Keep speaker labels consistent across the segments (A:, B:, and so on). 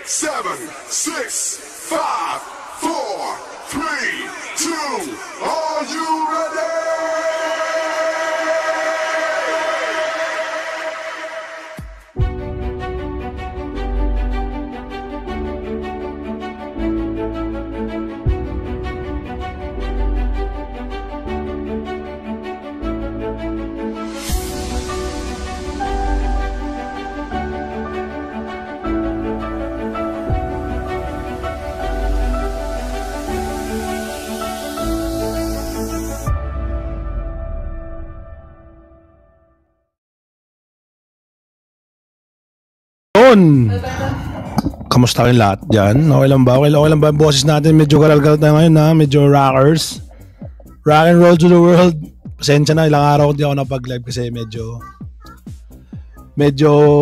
A: 7, 6, 5, 4, 3, 2, are you ready?
B: Kamusta kayong lahat dyan? Okay lang ba? Okay lang ba ang boses natin? Medyo garal-garal tayo ngayon na. Medyo rockers. Rock and roll to the world. Pasensya na, ilang araw hindi ako napag-live kasi medyo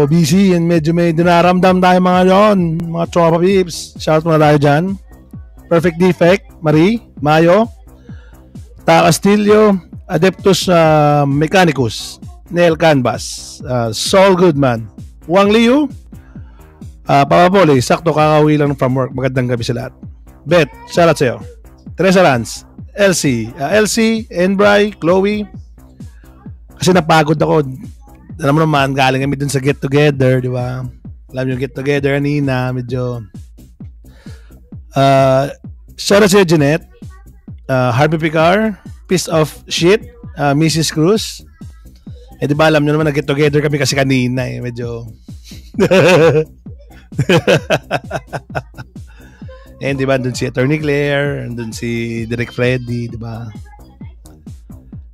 B: busy and medyo may dinaramdam tayo mga yon. Mga tropa peeps. Shout muna tayo dyan. Perfect Defect, Marie, Mayo, Ta Castillo, Adeptus Mechanicus, Neil Canvas, Saul Goodman, Wang Liu, Papa Poli, sakto kakauwi lang from work. Magandang gabi sa lahat. Beth, shout out sa'yo. Teresa Rans, Elsie, Enbray, Chloe. Kasi napagod ako. Alam mo naman, galing kami dun sa get together, di ba? Alam yung get together kanina, medyo shout out sa'yo, Jeanette, Harvey Picar, Piece of Shit, Mrs. Cruz. Di ba alam nyo naman, nag-get together kami kasi kanina medyo di ba doon si Attorney Claire, doon si Direk Freddy, di ba?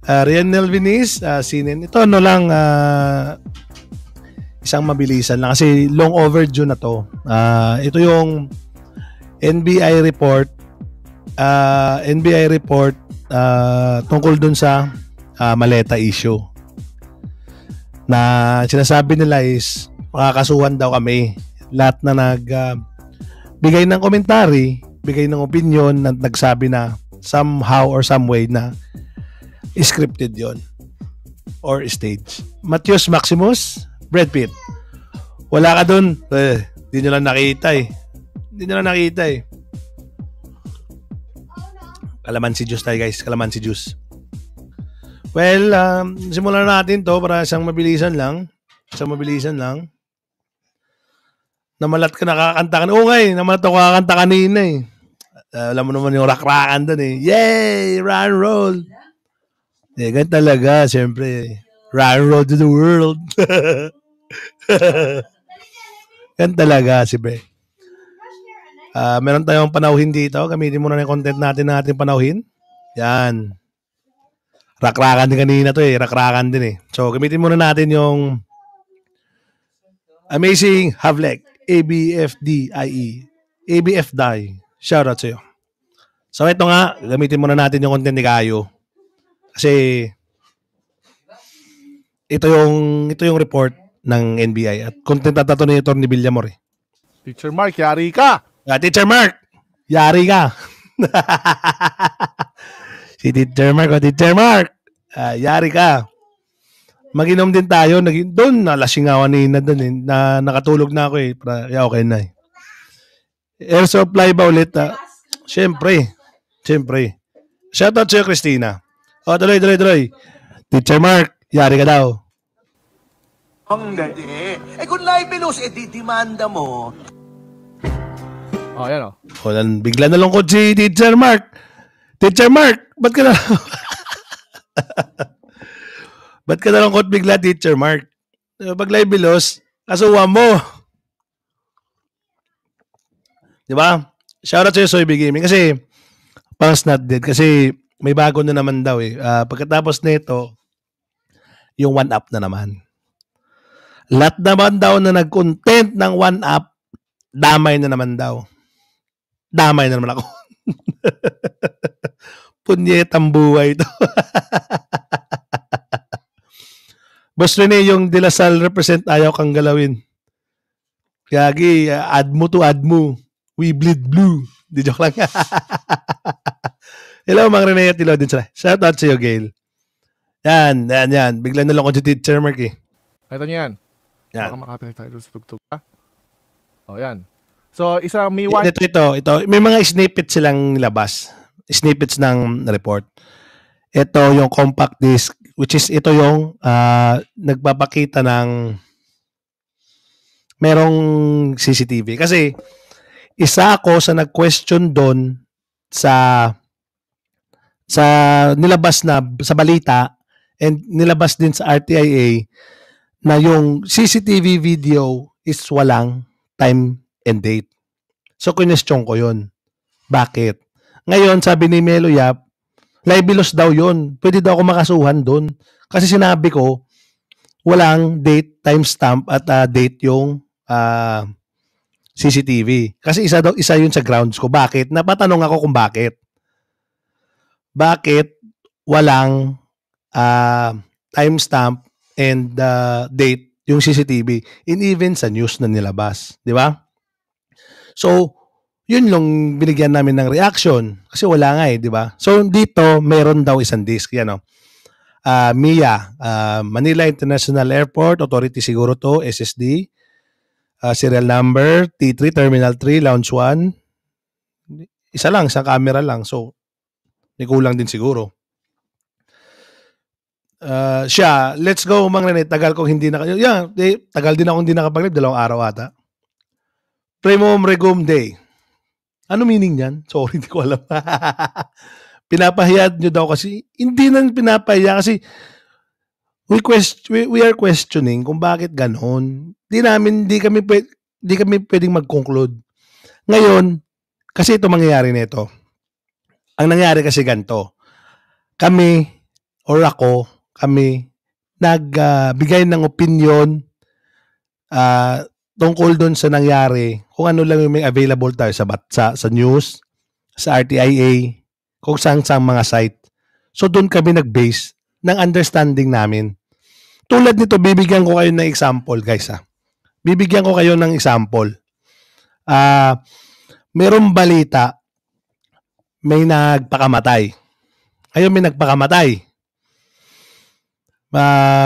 B: Rianel Viniz, sinin. Ito lang isang mabilisan lang kasi long overdue na to. Ito yung NBI report tungkol doon sa maleta issue. Na sinasabi nila is makakasuhan daw kami. Lahat na bigay ng komentary, bigay ng opinion, na nagsabi na somehow or some way na scripted yon or stage. Matheus Maximus, Brad Pitt. Wala ka dun. Hindi nyo lang nakita eh. Kalamansi juice tayo guys. Kalamansi juice. Well, simulan natin to para isang mabilisan lang. Namalat ka nakakanta ka. Oo nga namalat ako kakanta kanina eh. Alam mo naman yung rock-rockan dun eh. Yay! Rock and roll! Ganyan talaga, siyempre. Rock and roll to the world. Ganyan talaga, siyempre. Meron tayong panauhin dito. Gamitin muna yung content natin na ating panauhin. Yan. Rock-rockan din kanina to eh. Rock-rockan din eh. So, gamitin muna natin yung Amazing Havlek. ABFDIE. ABFDI. Shout out sa'yo. So ito nga, gamitin muna natin yung content ni Kayo. Kasi ito yung report ng NBI at content at ito ni Atty. Villamor eh.
C: Teacher Mark, yari ka!
B: Teacher Mark, yari ka! Si Teacher Mark, yari ka! Mag-inom din tayo. Doon, nalasing ako kanina doon eh. Nakatulog na ako eh. Okay na eh. Air supply ba ulit? Siyempre. Shoutout sa'yo, Christina. Tuloy. Teacher Mark, yari ka daw.
D: Ang gadi. Kung live-belos, didimanda mo.
C: Yan
B: Bigla na lungkot si Teacher Mark. Teacher Mark, ba't ka na... Ba't ka nalungkot bigla, Teacher Mark? Pag live bilos, kasuwa mo. Di ba? Shoutout sa'yo, Soybe Gaming. Kasi, pang's not dead. Kasi, may bago na naman daw eh. Pagkatapos nito, yung 1UP na naman. Lahat naman daw na nag-content ng 1UP, damay na naman daw. Damay na naman ako. Punyetang buhay ito. Boss Rene, yung De La Salle represent ayaw kang galawin. Kagi, add mo. We bleed blue. Di joke lang. Hello, mga Rene at Tilo din sila. Shout out sa iyo, Gail. Yan. Bigla na lang ko si Teacher Mark eh.
C: Ito niyan.
B: Yan.
C: Baka makapit tayo sa tugtog. Yan. So, isa may one.
B: Ito. May mga snippets silang nilabas. Snippets ng report. Ito yung compact disc, which is ito yung nagpapakita ng merong CCTV. Kasi isa ako sa nag-question doon sa nilabas na sa balita and nilabas din sa RTIA na yung CCTV video is walang time and date. So, question ko yun. Bakit? Ngayon, sabi ni Melo Yap, libelous daw yun. Pwede daw ako makasuhan doon. Kasi sinabi ko, walang date, timestamp at date yung CCTV. Kasi isa yun sa grounds ko. Bakit? Napatanong ako kung bakit. Bakit walang timestamp and date yung CCTV and even sa news na nilabas. Di ba? So, yun lang binigyan namin ng reaction kasi wala nga di ba? So, dito meron daw isang disk. Yan MIA, Manila International Airport Authority siguro to, SSD. Serial number, T3, Terminal 3, Lounge 1. Isa lang, sa camera lang. So, may kulang din siguro. Siya, let's go Mang Rene. Tagal kong hindi tagal din akong hindi nakapag-live. 2 araw ata. Primum Regum Day. Ano meaning yan? Sorry, hindi ko alam. Pinapahiyad nyo daw kasi. Hindi na pinapahiya kasi we are questioning kung bakit ganon. Di kami pwedeng mag-conclude. Ngayon, kasi ito mangyayari nito. Ang nangyari kasi ganito. Kami, nagbigay ng opinion tungkol doon sa nangyari, kung ano lang yung may available tayo sa news, sa RTIA, kung saan mga site. So doon kami nag-base ng understanding namin. Tulad nito, bibigyan ko kayo ng example, guys. Bibigyan ko kayo ng example. Merong balita, may nagpakamatay. Ngayon may nagpakamatay.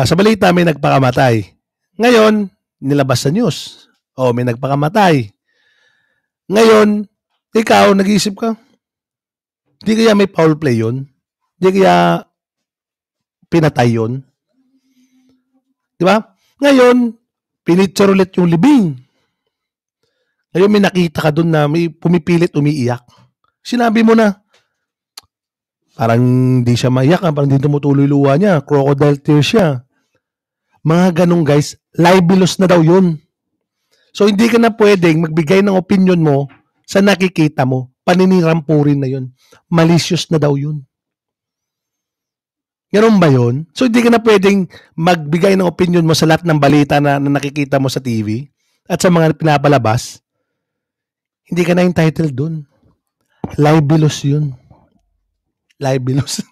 B: Sa balita may nagpakamatay. Ngayon, nilabas sa news. May nagpakamatay. Ngayon, ikaw, nag-iisip ka, di kaya may foul play yun? Di kaya pinatay yun? Di ba? Ngayon, pinitsure ulit yung libing. Ngayon, may nakita ka dun na may pumipilit umiiyak. Sinabi mo na, parang di siya maiyak, parang di tumutuloy luha niya, crocodile tears siya. Mga ganun guys, libelous na daw yun. So, hindi ka na pwedeng magbigay ng opinion mo sa nakikita mo. Paninirampuri na yun. Malicious na daw yun. Ganun ba yun? So, hindi ka na pwedeng magbigay ng opinion mo sa lahat ng balita na nakikita mo sa TV at sa mga pinapalabas. Hindi ka na entitled dun. Libelous yun. Libelous.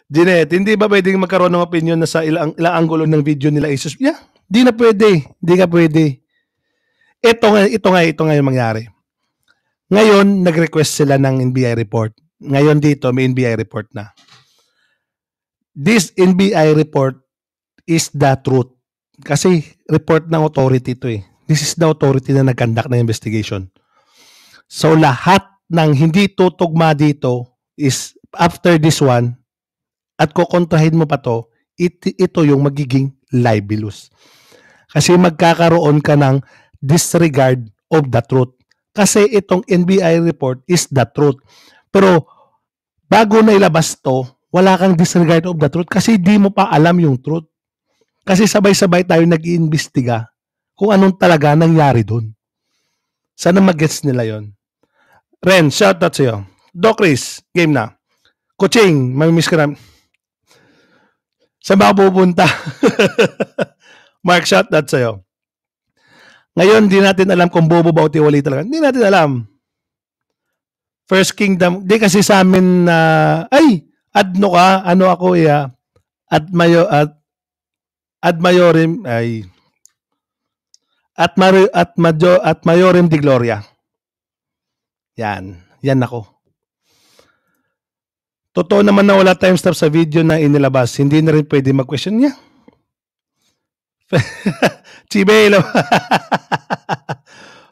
B: Jeanette, hindi ba pwedeng magkaroon ng opinion na sa ilang anggulo ng video nila isus? Yeah, di na pwede. Di ka pwede. Ito nga yung mangyari. Ngayon, nag-request sila ng NBI report. Ngayon dito, may NBI report na. This NBI report is the truth. Kasi report ng authority ito eh. This is the authority na nag-conduct na investigation. So lahat ng hindi tutugma dito is after this one at kukontrahin mo pa to, ito yung magiging libelous. Kasi magkakaroon ka ng disregard of the truth. Kasi itong NBI report is the truth. Pero bago na ilabas to, wala kang disregard of the truth kasi di mo pa alam yung truth. Kasi sabay-sabay tayo nag-iimbestiga kung anong talaga nangyari doon. Sana mag-gets nila yon. Ren, shout out sa'yo. Doc Chris, game na. Coaching, mamimiss ka na. Saan ba pupunta? Mark, shout out sa'yo. Ngayon, di natin alam kung bobo ba o tiwali talaga. Hindi natin alam. First Kingdom, di kasi sa amin na, adno ka, ano ako ad Mayorem de Gloria. Yan ako. Totoo naman na wala timestamp sa video na inilabas. Hindi na rin pwede mag-question niya. Chibelo.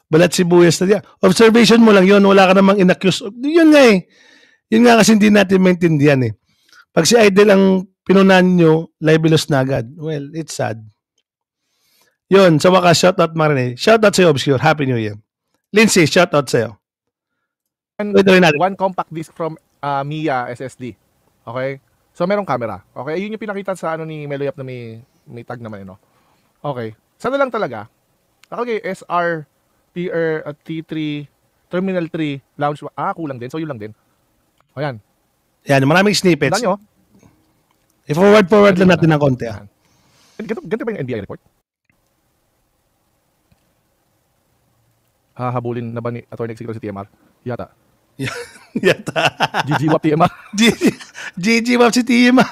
B: Balat sibuyas na diyan. Observation mo lang yun. Wala ka namang inaccuse. Yun nga eh. Yun nga kasi hindi natin maintindihan eh. Pag si Idol ang pinunan nyo, libelous na agad. Well, it's sad. Yun, sa wakas, shoutout Marine. Shoutout sa'yo, Obscure. Happy New Year. Lindsay, shoutout sa'yo.
C: One compact disc from Mia SSD. Okay? So, merong camera. Okay? Yun yung pinakita sa ano ni Meloyap na may tag naman, no? Okay. Sana lang talaga. Okay, SR T3 Terminal 3 Launch. Kulang din. So, yun lang din. O, yan.
B: Yan, maraming snippets.
C: Nyo?
B: I-forward lang natin ng konti.
C: Ganito ba yung NBI report? Habulin na ba ni Atty. Executive si TMR? Yata.
B: Yata.
C: GGWAP TMR.
B: GGWAP si TMR.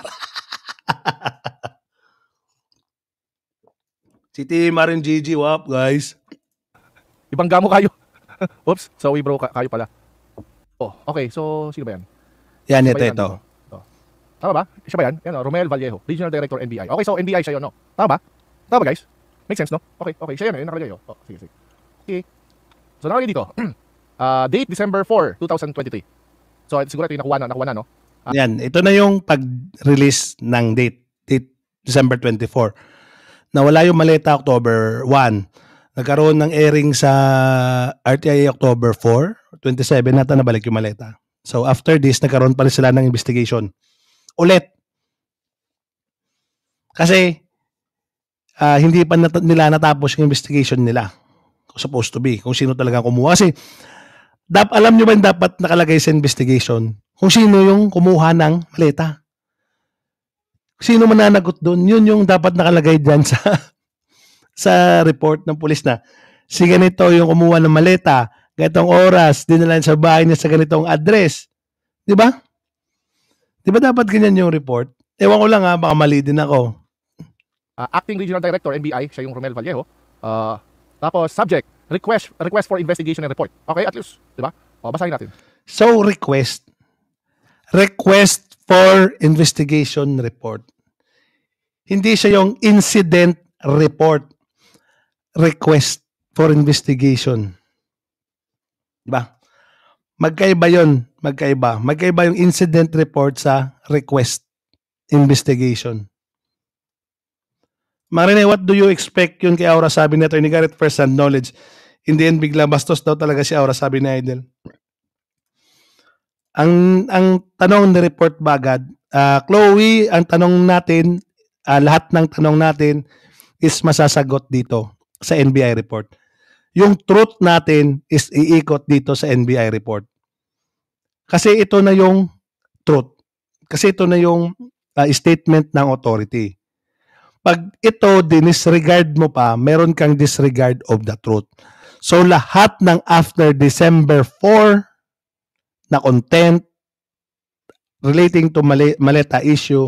B: Si TMR yung GGWAP, guys.
C: Ibang gamo kayo. Oops, sorry bro, kayo pala. Oh, okay, so sino ba yan?
B: Yan,
C: Sino ba
B: ito.
C: Tama ba? Siya ba yan? Yan, Romel Vallejo, Regional Director NBI. Okay, so NBI siya yun, no? Tama ba? Tama ba, guys? Make sense, no? Okay, sige yan, nakalagay yun. Oh, sige. Okay. So, nakalagay dito. Date December 4, 2023. So, siguro ito yung nakuha na, no?
B: Yan, ito na yung pag-release ng date December 24. Nawala yung maleta October 1. Nagkaroon ng airing sa RTI October 4, 27 nata nabalik yung maleta. So after this, nagkaroon pa rin sila ng investigation. Ulit. Kasi hindi pa nila natapos yung investigation nila. Supposed to be. Kung sino talaga kumuha. Kasi alam nyo ba yung dapat nakalagay sa investigation? Kung sino yung kumuha ng maleta. Sino mananagot doon? Yun yung dapat nakalagay dyan sa report ng pulis na si ganito yung kumuha ng maleta, ganitong oras, dinala sa bahay niya sa ganitong address. Di ba? Di ba dapat ganyan yung report? Ewan ko lang baka mali din ako.
C: Acting Regional Director, NBI, siya yung Romel Vallejo. Tapos, subject, request for investigation and report. Okay, at least, di ba? Basahin natin.
B: So, request for investigation report. Hindi siya yung incident report. Request for investigation. Diba? Magkaiba yun. Magkaiba yung incident report sa request investigation. Marine, what do you expect yun kay Aura? Sabi nito, ni Garrett first hand knowledge. In the end, bigla bastos daw talaga si Aura, sabi ni Idol. Ang tanong ni report bagad, Chloe, ang tanong natin, lahat ng tanong natin is masasagot dito sa NBI report. Yung truth natin is iikot dito sa NBI report. Kasi ito na yung truth. Kasi ito na yung statement ng authority. Pag ito dinisregard mo pa, meron kang disregard of the truth. So lahat ng after December 4 na content relating to maleta issue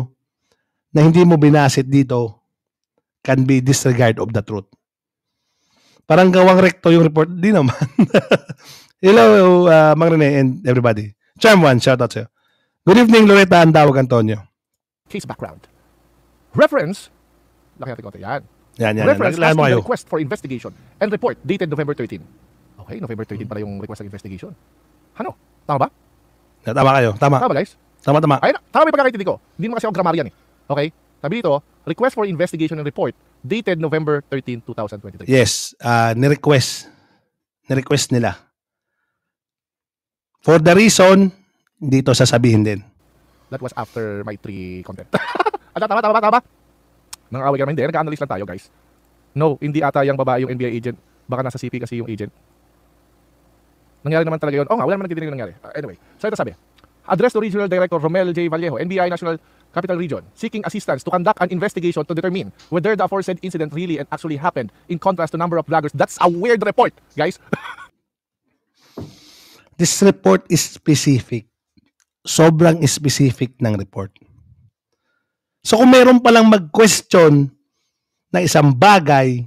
B: na hindi mo binasit dito can be disregard of the truth. Parang gawang rekto yung report. Di naman. Hello, Mang Rene and everybody. Charm 1, shout out sa'yo. Good evening, Loretta Andawag Antonio.
C: Case background. Reference. Laki natin konti. Yan.
B: Yan.
C: Reference asking
B: Mo
C: the
B: kayo.
C: request for investigation and report dated November 13. Okay, November 13 pala yung request ng investigation. Ano? Tama ba?
B: Tama kayo. Tama.
C: Tama ba, guys?
B: Tama.
C: Ay, tama ba yung pagkakaintindi ko? Hindi naman kasi ako grammarian eh. Okay? Sabi dito, request for investigation and report dated November 13, 2023.
B: Yes. Ni-request nila. For the reason, dito sasabihin din.
C: That was after my 3 content. Tama. Nang-away ka naman. Hindi. Nag-analyze lang tayo, guys. No, hindi ata yung babae yung NBI agent. Baka nasa CP kasi yung agent. Nangyari naman talaga yun. Wala naman nagtitingin nangyari. Anyway, so ito sabi. Address to Regional Director Romel J. Vallejo, NBI National Capital Region, seeking assistance to conduct an investigation to determine whether the aforesaid incident really and actually happened in contrast to number of vloggers. That's a weird report, guys.
B: This report is specific. Sobrang specific ng report. So kung meron palang mag-question na isang bagay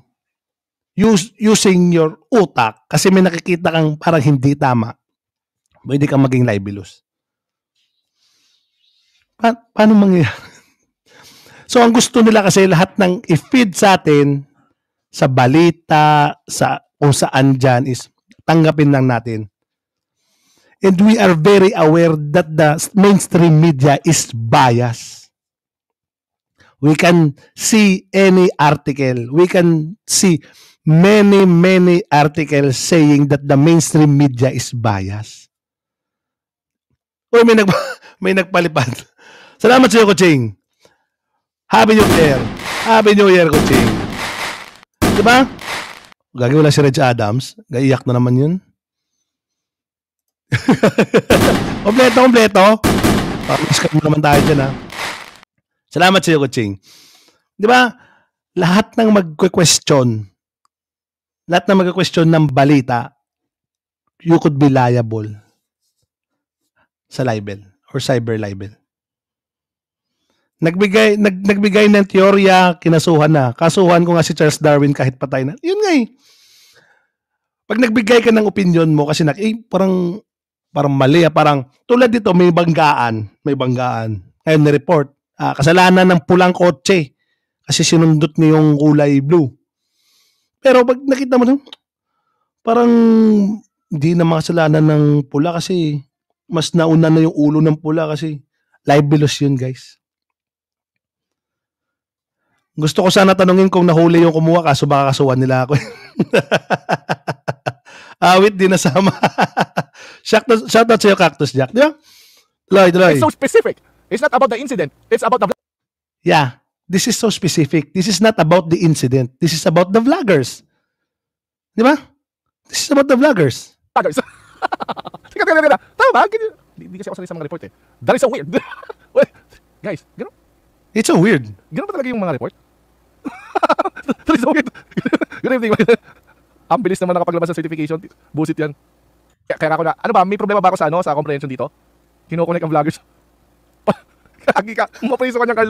B: using your utak kasi may nakikita kang parang hindi tama, pwede kang maging libelous. Paano mangyayari? So ang gusto nila kasi lahat ng i-feed sa atin sa balita, sa kung saan dyan is tanggapin lang natin. And we are very aware that the mainstream media is biased. We can see any article. We can see many articles saying that the mainstream media is biased. Uy, may nagpalipad. Salamat sa iyo, Kuching. Happy New Year. Happy New Year, Kuching. Diba? Gagi wala si Reg Adams. Gaiyak na naman yun. Kompleto. Pag-iskat mo naman tayo dyan, ha. Salamat sa iyo, Kuching. Diba? Lahat ng magque-question ng balita, you could be liable sa libel or cyber libel. Nagbigay ng teorya, kinasuhan na. Kasuhan ko nga si Charles Darwin kahit patay na. Yun nga eh. Pag nagbigay ka ng opinion mo kasi parang mali, parang tulad dito may banggaan. Ngayon ni-report, kasalanan ng pulang kotse kasi sinundot niya yung kulay blue. Pero pag nakita mo parang hindi na makasalanan ng pula kasi mas nauna na yung ulo ng pula kasi libelous yun, guys. Gusto ko sana tanungin kung nahuli yung kumuha kaso baka kasuhan nila ako. Awit din nasama. Shout out sa iyo, Cactus Jack. Di ba? Tuloy.
C: It's so specific. It's not about the incident. It's about the...
B: Yeah. This is so specific. This is not about the incident. This is about the vloggers. Di ba? This is about the vloggers.
C: Teka. Tama ba? Hindi kasi ako sanay sa mga report eh. That is so weird. Guys, gano'n?
B: It's so weird.
C: Gano'n ba talaga yung mga report? That is so weird. Good evening. Ang bilis naman nakapaglabas ng certification. Busit yan. Kaya ako na, ano ba, may problema ba ako sa comprehension dito? Kino-connect ang vloggers. Gagi ka. Mapriso ka niyang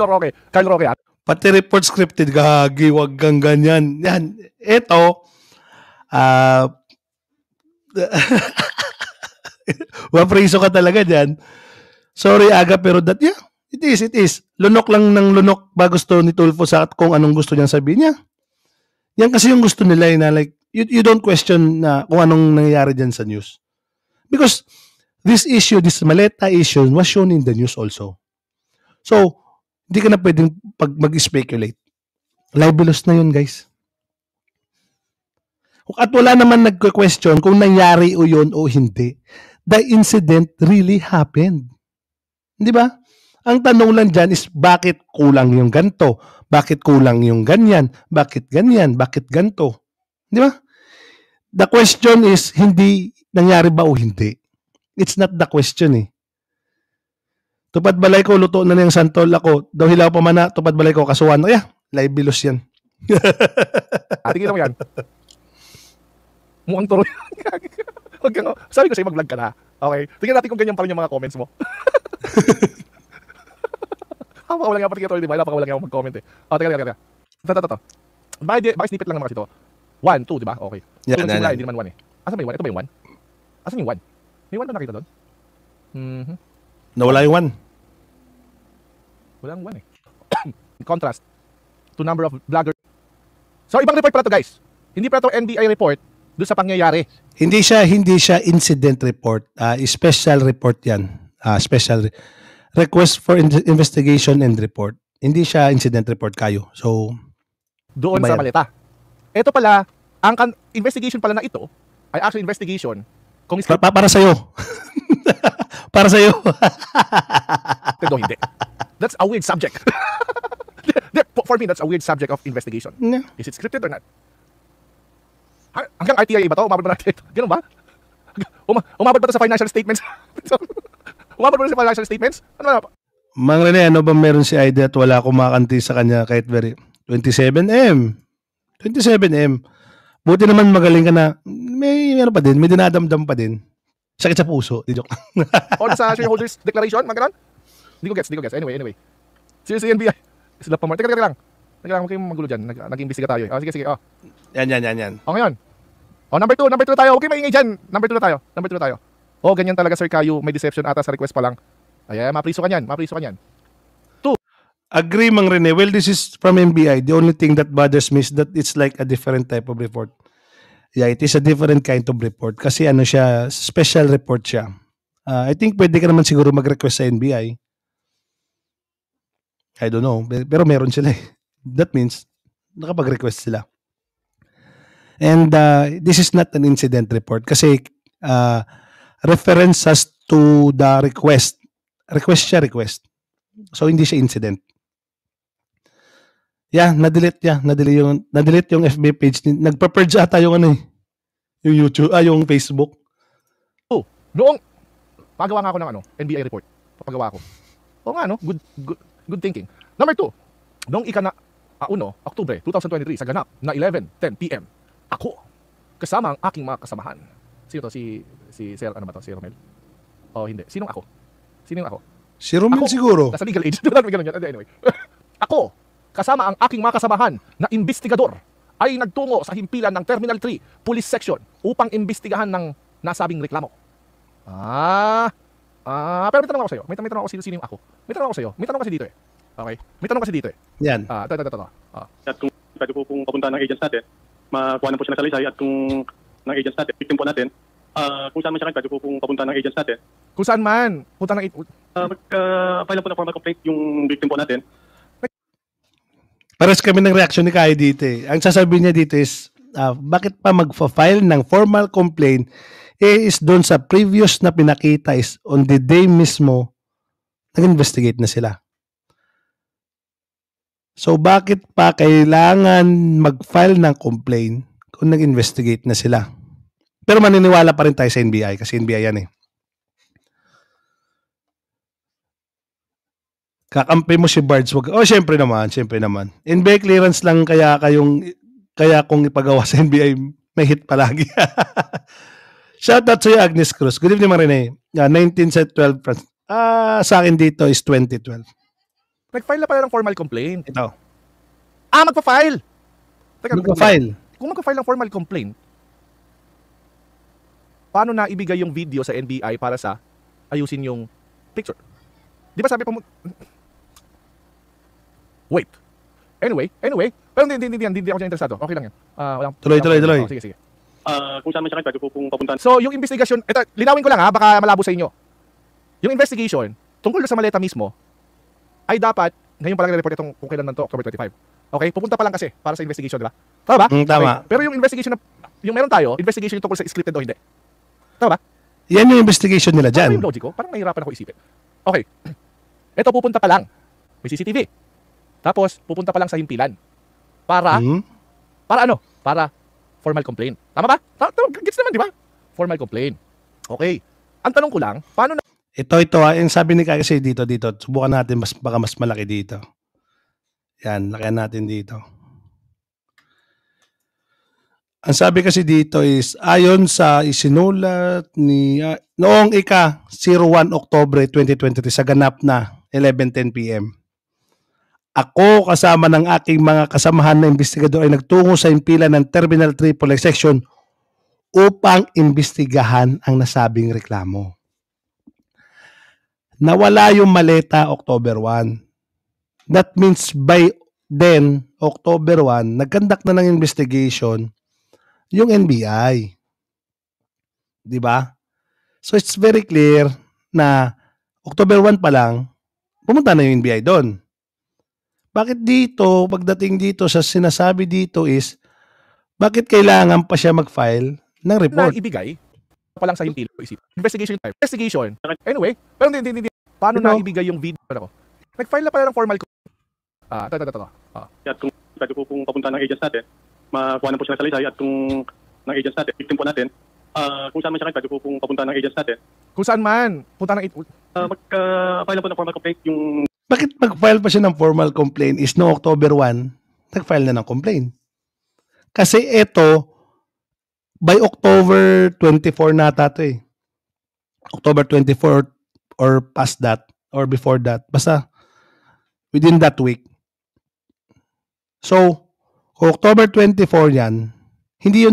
C: Carlo Roque at.
B: Pati report scripted, gagi, wag kang ganyan. Yan. Ito, mapriso ka talaga dyan. Sorry, Aga, pero it is. Lunok lang ng lunok ba gusto ni Tulfo sa kung anong gusto niyang sabihin niya. Yan kasi yung gusto nila na like, you don't question na kung anong nangyayari dyan sa news. Because this Maleta issue was shown in the news also. So, hindi ka na pwedeng mag-speculate. Libelous na yun, guys. At wala naman nagque-question kung nangyari o yun o hindi. The incident really happened. Di ba? Ang tanong lang dyan is bakit kulang yung ganto? Bakit kulang yung ganyan? Bakit ganyan? Bakit ganto? Di ba? The question is hindi nangyari ba o hindi. It's not the question eh. Tupad balay ko, luto na niyang santol ako. Daw hilaw pa man na, tupad balay ko, kasuhan. Yeah, libelous yan.
C: Tingin mo yan. Mukhang turo yan. Sabi ko sa'yo, mag-vlog ka na. Okay? Tingnan natin kung ganyan pa rin yung mga comments mo. Napakawalang nga pati kaya di ba? Napakawalang nga ako mag-comment eh. Teka. Ito. Bakit snippet lang naman kasi ito? 1, 2, di ba? Okay. So, simula, hindi naman 1 eh. Asan ba yung 1? Ito ba yung 1? Asan yung 1? May 1 ba nakita doon?
B: Nawala yung 1.
C: Walang 1 eh. In contrast to number of vloggers. So, ibang report pala to, guys. Hindi pala to NBI report doon sa pangyayari.
B: Hindi siya incident report. Special report yan. Special request for investigation and report. Hindi siya incident report kayo. So,
C: doon sa Maleta. Ito pala, ang investigation pala na ito ay actually investigation kung
B: para sa'yo. Para sa'yo.
C: Hindi. That's a weird subject. For me, that's a weird subject of investigation.
B: Yeah.
C: Is it scripted or not? Hanggang RTI ba ito? Umabot ba natin? Ganun ba? Umabot ba ito sa financial statements? Umabot ba ito sa financial statements? Ano ba?
B: Mang Rene, ano ba meron si Aida at wala kumakanti sa kanya kahit very 27M. 27M. Buti naman magaling ka na. May meron pa din. May dinadamdam pa din. Sakit sa puso. Di joke lang.
C: O sa shareholders declaration, maganon? Hindi ko gets. Anyway. Seriously, NBI. Sila pa more. Teka lang. Huwag kayong magulo dyan. Nag-imbestiga tayo. Sige.
B: Yan.
C: O ngayon. Number 2 tayo. Okay, maingay dyan. Number 2 na tayo. Ganyan talaga, Sir Caillou. May deception ata sa request pa lang. Ayan, mapriso ka niyan. 2.
B: Agree, Mang Rene. Well, this is from NBI. The only thing that bothers me is that it's like a different type of report. Yeah, it is a different kind of report. Kasi ano siya, special report siya. I think pwede ka naman siguro mag-request sa NBI. I don't know. Pero meron sila eh. That means, nakapag-request sila. And this is not an incident report kasi reference has to the request. Request siya, request. So, hindi siya incident. Yeah, na-delete niya. Na-delete yung FB page. Nagpa-purge ata yung ano eh. Yung YouTube, yung Facebook.
C: Oh, noong pagawa nga ako ng NBI report. Papagawa ko. Oo nga, good thinking. Number 2, noong Oktubre 2023 sa ganap na 11:10 PM, ako, kasama ang aking mga kasamahan. Sino to? Si Sir, ano ba to? Si Romel? O hindi. Sinong ako? Sino yung ako?
B: Si Romel
C: Ako,
B: siguro.
C: Nasa legal age. Anyway. Ako, kasama ang aking mga kasamahan na investigador ay nagtungo sa himpilan ng Terminal 3 Police Section upang imbestigahan ng nasabing reklamo. Pero may tanong ako sa'yo. May tanong ako sino yung ako. May tanong ako sa'yo. May tanong kasi dito eh. Okay? May tanong kasi dito eh.
B: Yan.
C: Ito.
E: At kung pwede po pong papunta ng agents natin, makuha na po siya ng salaysay at kung ng agents natin, victim po natin, kung saan man siya pwede po pong papunta ng agents natin.
C: Kung saan man, punta ng
E: Mag-file po na formal complaint yung victim po natin.
B: Pares kami ng reaction ni Kai dito eh. Ang sasabihin niya dito is, bakit pa magfa-file ng formal complaint is doon sa previous na pinakita is on the day mismo, nag-investigate na sila. So, bakit pa kailangan mag-file ng complaint kung nag-investigate na sila? Pero maniniwala pa rin tayo sa NBI kasi NBI yan eh. Kakampi mo si Bards, wag. Oh, syempre naman. NBI clearance lang kaya kung ipagawa sa NBI, may hit palagi. Shout out to you, Agnes Cruz. Good evening, Marine. 1912 France. Sa akin dito is 2012.
C: Nag-file na pala ng formal complaint.
B: Ito.
C: Magpa-file! Teka,
B: Magpa-file.
C: Kung magpa-file ng formal complaint, paano na ibigay yung video sa NBI para sa ayusin yung picture? Di ba sabi pa mo... Wait. Anyway. Pero hindi ako dyan interesado. Okay lang yan.
B: Tuloy.
C: Sige.
E: Kung saan man siya pwede po pong papunta.
C: So, yung investigation... Ito, linawin ko lang baka malabo sa inyo. Yung investigation, tungkol sa maleta mismo, ay dapat, ngayon pa lang report itong kung kailan to, October 25. Okay? Pupunta pa lang kasi para sa investigation, di ba? Tama ba?
B: Tama.
C: Okay. Pero yung investigation yung meron tayo, investigation yung tungkol sa scripted o hindi. Tama ba?
B: Yan yung investigation nila dyan.
C: Ano yung logic ko? Parang nahihirapan ako isipin. Okay. Ito pupunta pa lang. May CCTV. Tapos, pupunta pa lang sa himpilan. Para ano? Para formal complaint. Tama ba? Gets naman, di ba? Formal complaint. Okay. Ang tanong ko lang, paano na...
B: Ito, yung sabi ni Kai kasi dito. Subukan natin, baka mas malaki dito. Yan, lakihan natin dito. Ang sabi kasi dito is, ayon sa isinulat ni, noong 01 Oktobre 2023 sa ganap na 11:10 PM. Ako kasama ng aking mga kasamahan na investigador ay nagtungo sa himpilan ng Terminal 3 Police Section upang imbestigahan ang nasabing reklamo. Nawala yung maleta October 1. That means by then, October 1, nagkandak na ng investigation yung NBI. Di ba? So it's very clear na October 1 pa lang, pumunta na yung NBI doon. Bakit dito, pagdating dito sa sinasabi dito is, bakit kailangan pa siya mag-file ng report?
C: Na ibigay pa lang sa himpilan o isip. Investigation time. Investigation. Anyway, pero hindi. Paano na ibigay yung video? Nag-file na pala ng formal ito.
E: At kung pwede po pong papunta ng agents natin, makuha na po siya ng salaysay at kung ng agents natin, victim po natin, kung saan man siya pwede po pong papunta ng agents natin.
C: Kung saan man, punta ng...
E: Mag-file na po ng formal complaint yung...
B: Bakit mag-file pa siya ng formal complaint is no October 1, nag-file na ng complaint. Kasi ito, by October 24 nata ito eh. October 24 or past that or before that. Basta within that week. So, October 24 yan, hindi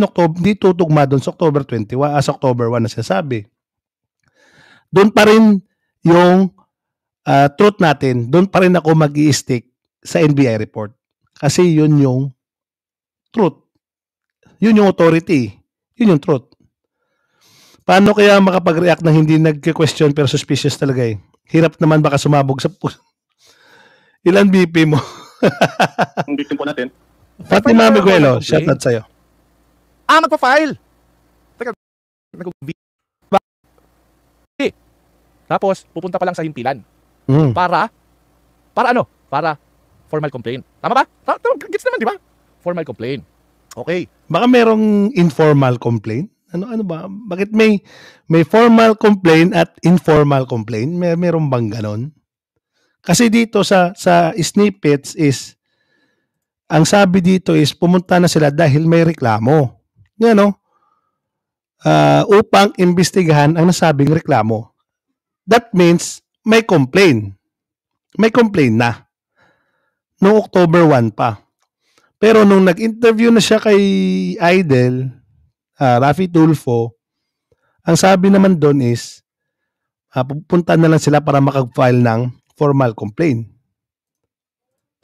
B: tutugma doon sa October 21, sa October 1 na sinasabi. Doon pa rin yung truth natin, doon pa rin ako mag-i-stick sa NBI report. Kasi yun yung truth. Yun yung authority. Yun yung truth. Paano kaya makapag-react na hindi nag-question pero suspicious talaga eh? Hirap naman baka sumabog sa Ilan BP mo?
E: Ang victim po natin.
B: Fatima Miguelo, shout out sa'yo.
C: Magpa-file! Teka, tapos, pupunta pa lang sa himpilan. Para ano? Para formal complaint. Tama ba? Gets naman, di ba? Formal complaint. Okay.
B: Baka merong informal complaint? Ano ba? Bakit may formal complaint at informal complaint? Meron bang ganon? Kasi dito sa snippets is ang sabi dito is pumunta na sila dahil may reklamo. Upang imbestigahan ang nasabing reklamo. That means may complaint. May complaint na. Noong October 1 pa. Pero nung nag-interview na siya kay Idol, Raffy Tulfo, ang sabi naman doon is pupunta na lang sila para makag-file ng formal complaint.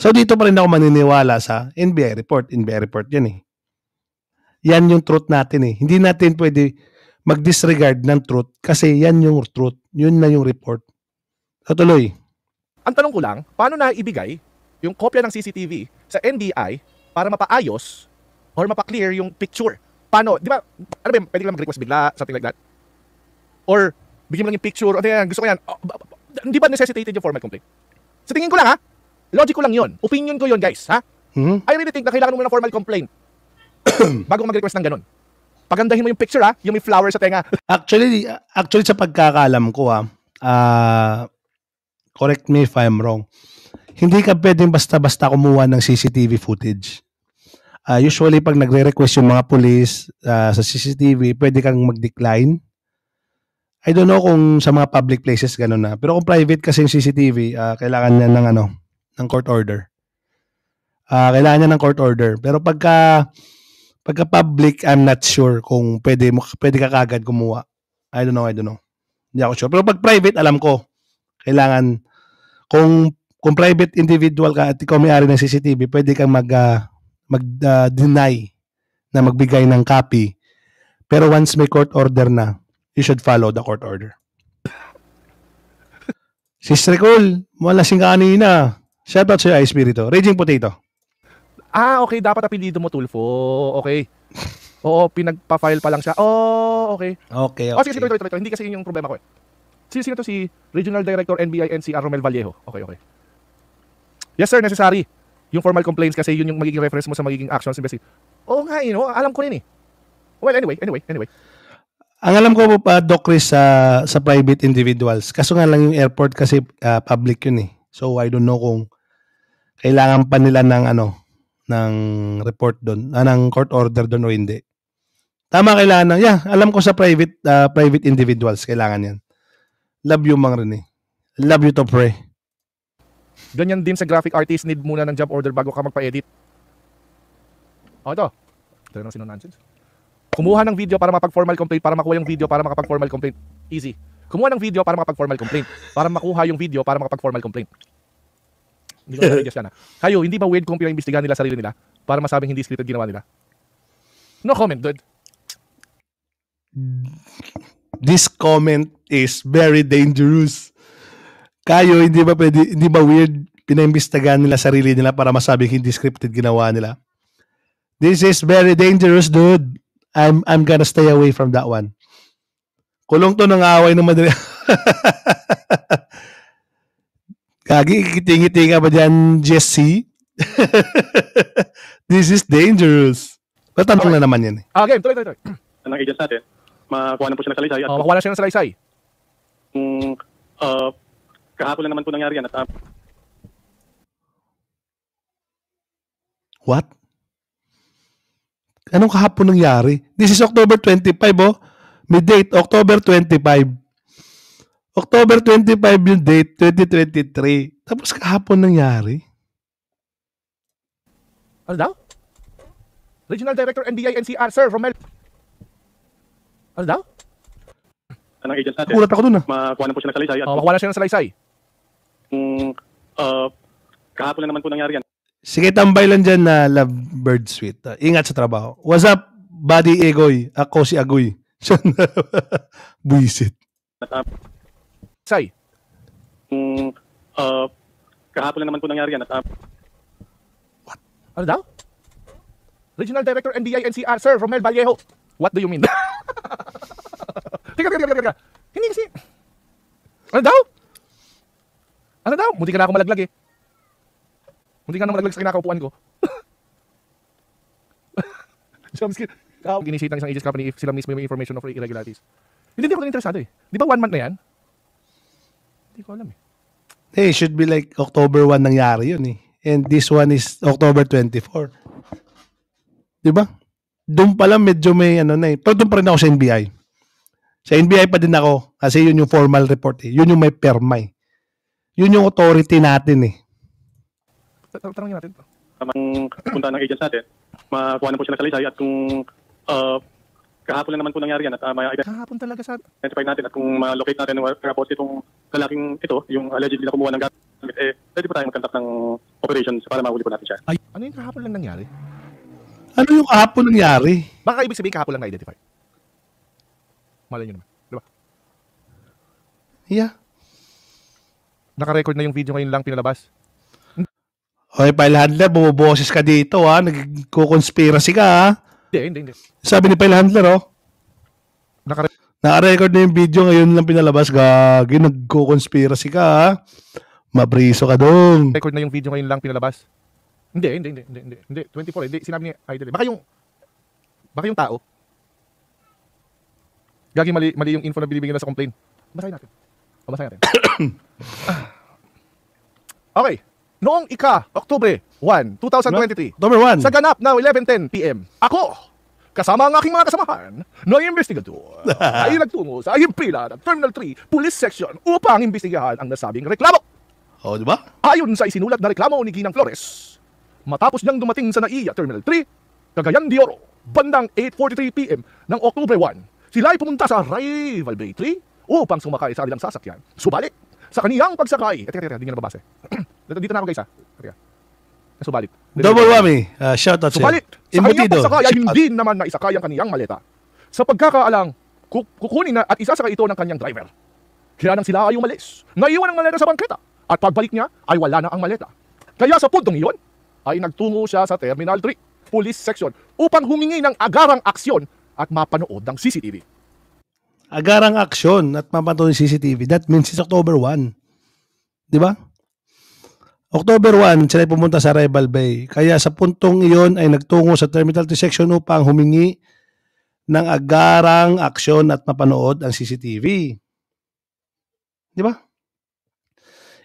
B: So dito pa rin ako maniniwala sa NBI report. NBI report yan eh. Yan yung truth natin eh. Hindi natin pwede mag-disregard ng truth kasi yan yung truth. Yun na yung report. So tuloy.
C: Ang tanong ko lang, paano na ibigay yung kopya ng CCTV sa NBI para mapaayos or mapa-clear yung picture? Paano? Di ba, ano ba, pwede lang mag-request bigla, something like that? Or, bigyan mo lang yung picture, o gusto ko yan. Hindi ba necessitated yung formal complaint? Sa tingin ko lang ha, logic ko lang yun. Opinion ko yun guys, ha? I really think na kailangan mo ng formal complaint bago mag-request ng ganun. Pagandahin mo yung picture ha, yung may flower sa tenga.
B: Actually sa pagkakalam ko correct me if I'm wrong. Hindi ka pwedeng basta-basta kumuha ng CCTV footage. Usually pag nagre-request yung mga police sa CCTV, pwede kang mag-decline. I don't know kung sa mga public places gano'n na. Pero kung private kasi yung CCTV, kailangan niya ng court order. Kailangan niya ng court order. Pero pagka public, I'm not sure kung pwede ka kagad kumuha. I don't know. Hindi ako sure. Pero pag private, alam ko. Kailangan, kung private individual ka at ikaw may-ari ng CCTV, pwede kang mag-deny na magbigay ng copy. Pero once may court order na, you should follow the court order. Sister Cole, malasing ka kanina. Shout out sa'yo, Ice Spirito. Raging Potato.
C: Okay. Dapat apelido mo, Tulfo. Okay. Oo, pinagpa-file pa lang siya. Okay.
B: Okay.
C: Sige, ito. Hindi kasi yun yung problema ko eh. Sino to si Regional Director NBI NCR Romel Vallejo? Okay. Yes sir, necessary. Yung formal complaints kasi yun yung magiging reference mo sa magiging actions investigation. Oo nga, alam ko rin eh. Well, anyway.
B: Ang alam ko po pa, Doc Chris, sa private individuals. Kaso nga lang yung airport kasi public yun eh. So I don't know kung kailangan pa nila ng report doon, ng court order doon o hindi. Tama, kailangan alam ko sa private individuals, kailangan yan. Love you, Mang Rene. Love you to pray.
C: Ganyan din sa graphic artist, need muna ng job order bago ka magpa-edit. Ito. Ito na sino nonsense. Kumuha ng video para mapag-formal complaint, para makuha yung video para makapag-formal complaint. Easy. Kumuha ng video para makapag-formal complaint, para makuha yung video para makapag-formal complaint. Hindi ko na-adjust yan ha. Kayo, hindi ba weird kung pinaimbestigahan nila sarili nila para masabing hindi scripted ginawa nila? No comment, dude.
B: This comment is very dangerous. Kayo, hindi ba weird pinaimbestigahan nila sarili nila para masabing hindi scripted ginawa nila? This is very dangerous, dude. I'm gonna stay away from that one. Kulong to ng away ng madali. Kagi, kiting-kiting ka ba dyan, Jesse? This is dangerous. Patanong na naman yan eh.
C: Game, tuloy.
E: Ng agents natin, makuha na po siya ng salaysay. At
C: Makuha na siya ng salaysay.
E: Kahapon lang naman po nangyari yan. At,
B: What? Anong kahapon nangyari? This is October 25, oh. May date, October 25. October 25 yung date, 2023. Tapos kahapon nangyari.
C: Ano daw? Regional Director NBI NCR, Sir Romel. Ano daw?
E: ng agents natin,
B: Kulat ako dun ah.
E: makuha na po siya ng salaysay. At
C: Makuha na siya ng salaysay.
E: Kung kahapon lang naman po nangyari yan.
B: Sige, tambay lang dyan na Lovebird Sweet. Ingat sa trabaho. What's up, Buddy Egoy? Ako si Agoy. Buisit.
E: At,
C: Say,
E: kung kahapon lang naman po nangyari yan. At,
C: ano daw? Regional Director NBI NCR, Sir Romel Vallejo. What do you mean? Teka. Hindi kasi. Ano daw? Ano daw? Munti ka na ako malaglag eh. Munti ka na malaglag sa kinakaupuan ko. Jumpscare. Ginisita ng isang agency company if sila mismo yung information of irregularities. Hindi ako interesado eh. Di ba 1 month na yan? Hindi ko alam eh.
B: Hey, should be like October 1 nangyari yun eh. And this one is October 24. Di ba? Doon pala medyo may ano na eh. Pero doon pa rin ako sa NBI. Sa NBI pa din ako. Kasi yun yung formal report eh. Yun yung may perma eh. Yun yung authority natin eh.
C: Tanongin natin.
E: tamang punta ng agents natin, makuha na po siya ng salaysay at kung kahapon lang naman po nangyari yan at
C: Kahapon talaga sa...
E: identify natin at kung ma-locate natin whereabouts itong lalaking ito, yung allegedly na kumuha ng gamit, pwede po tayo mag-conduct ng operations para mahuli po natin siya.
C: Ay, ano yung kahapon lang nangyari?
B: Ano yung kahapon nangyari?
C: Baka ibig sabihin kahapon lang na-identify. Malay nyo naman. Diba?
B: Yeah.
C: Naka-record na yung video ngayon lang pinalabas.
B: Okay, file handler, bumuboses ka dito ha. Nagko-conspiracy ka ha.
C: Hindi.
B: Sabi ni file handler oh. Naka-record na yung video ngayon lang pinalabas. Gagi, nagko-conspiracy ka ha. Mabriso ka doon.
C: Record na yung video ngayon lang pinalabas. Hindi. 24, hindi. Sinabi ni Idol. Baka yung tao. Gagi, mali yung info na binibigyan na sa complaint. Basahin natin. Okay. Noong Oktubre 1, 2023.
B: October 1.
C: Sa ganap na 11:10 PM. Ako, kasama ang aking mga kasamahan na investigador, ay nagtungo sa pila ng Terminal 3 Police Section upang imbestigahan ang nasabing reklamo.
B: Oh, di ba?
C: Ayon sa isinulat na reklamo ni Ginang Flores, matapos niyang dumating sa NAIA Terminal 3, Cagayan de Oro, bandang 8:43 PM ng Oktubre 1, sila ay pumunta sa Rival Bay 3 upang sumakay sa kanilang sasakyan. Subalit, sa kaniyang pagsakay, teka, hindi nga nababasa. Dito na ako guys ha. Teka. Subalit.
B: Double whammy. Shout out sa'yo.
C: Subalit, sa kaniyang pagsakay ay hindi naman naisakay ang kaniyang maleta. Sa pagkakaalang, kukunin na at isasakay ito ng kaniyang driver. Kaya nang sila ay umalis, naiwan ang maleta sa bangketa at pagbalik niya ay wala na ang maleta. Kaya sa puntong iyon, ay nagtungo siya sa Terminal 3 Police Section upang humingi ng agarang aksyon at mapanood ng CCTV.
B: Agarang aksyon at mapanood ng CCTV. That means it's October 1. Di ba? October 1, sila pumunta sa Rival Bay. Kaya sa puntong iyon ay nagtungo sa Terminal 3 Section upang humingi ng agarang aksyon at mapanood ang CCTV. Di ba?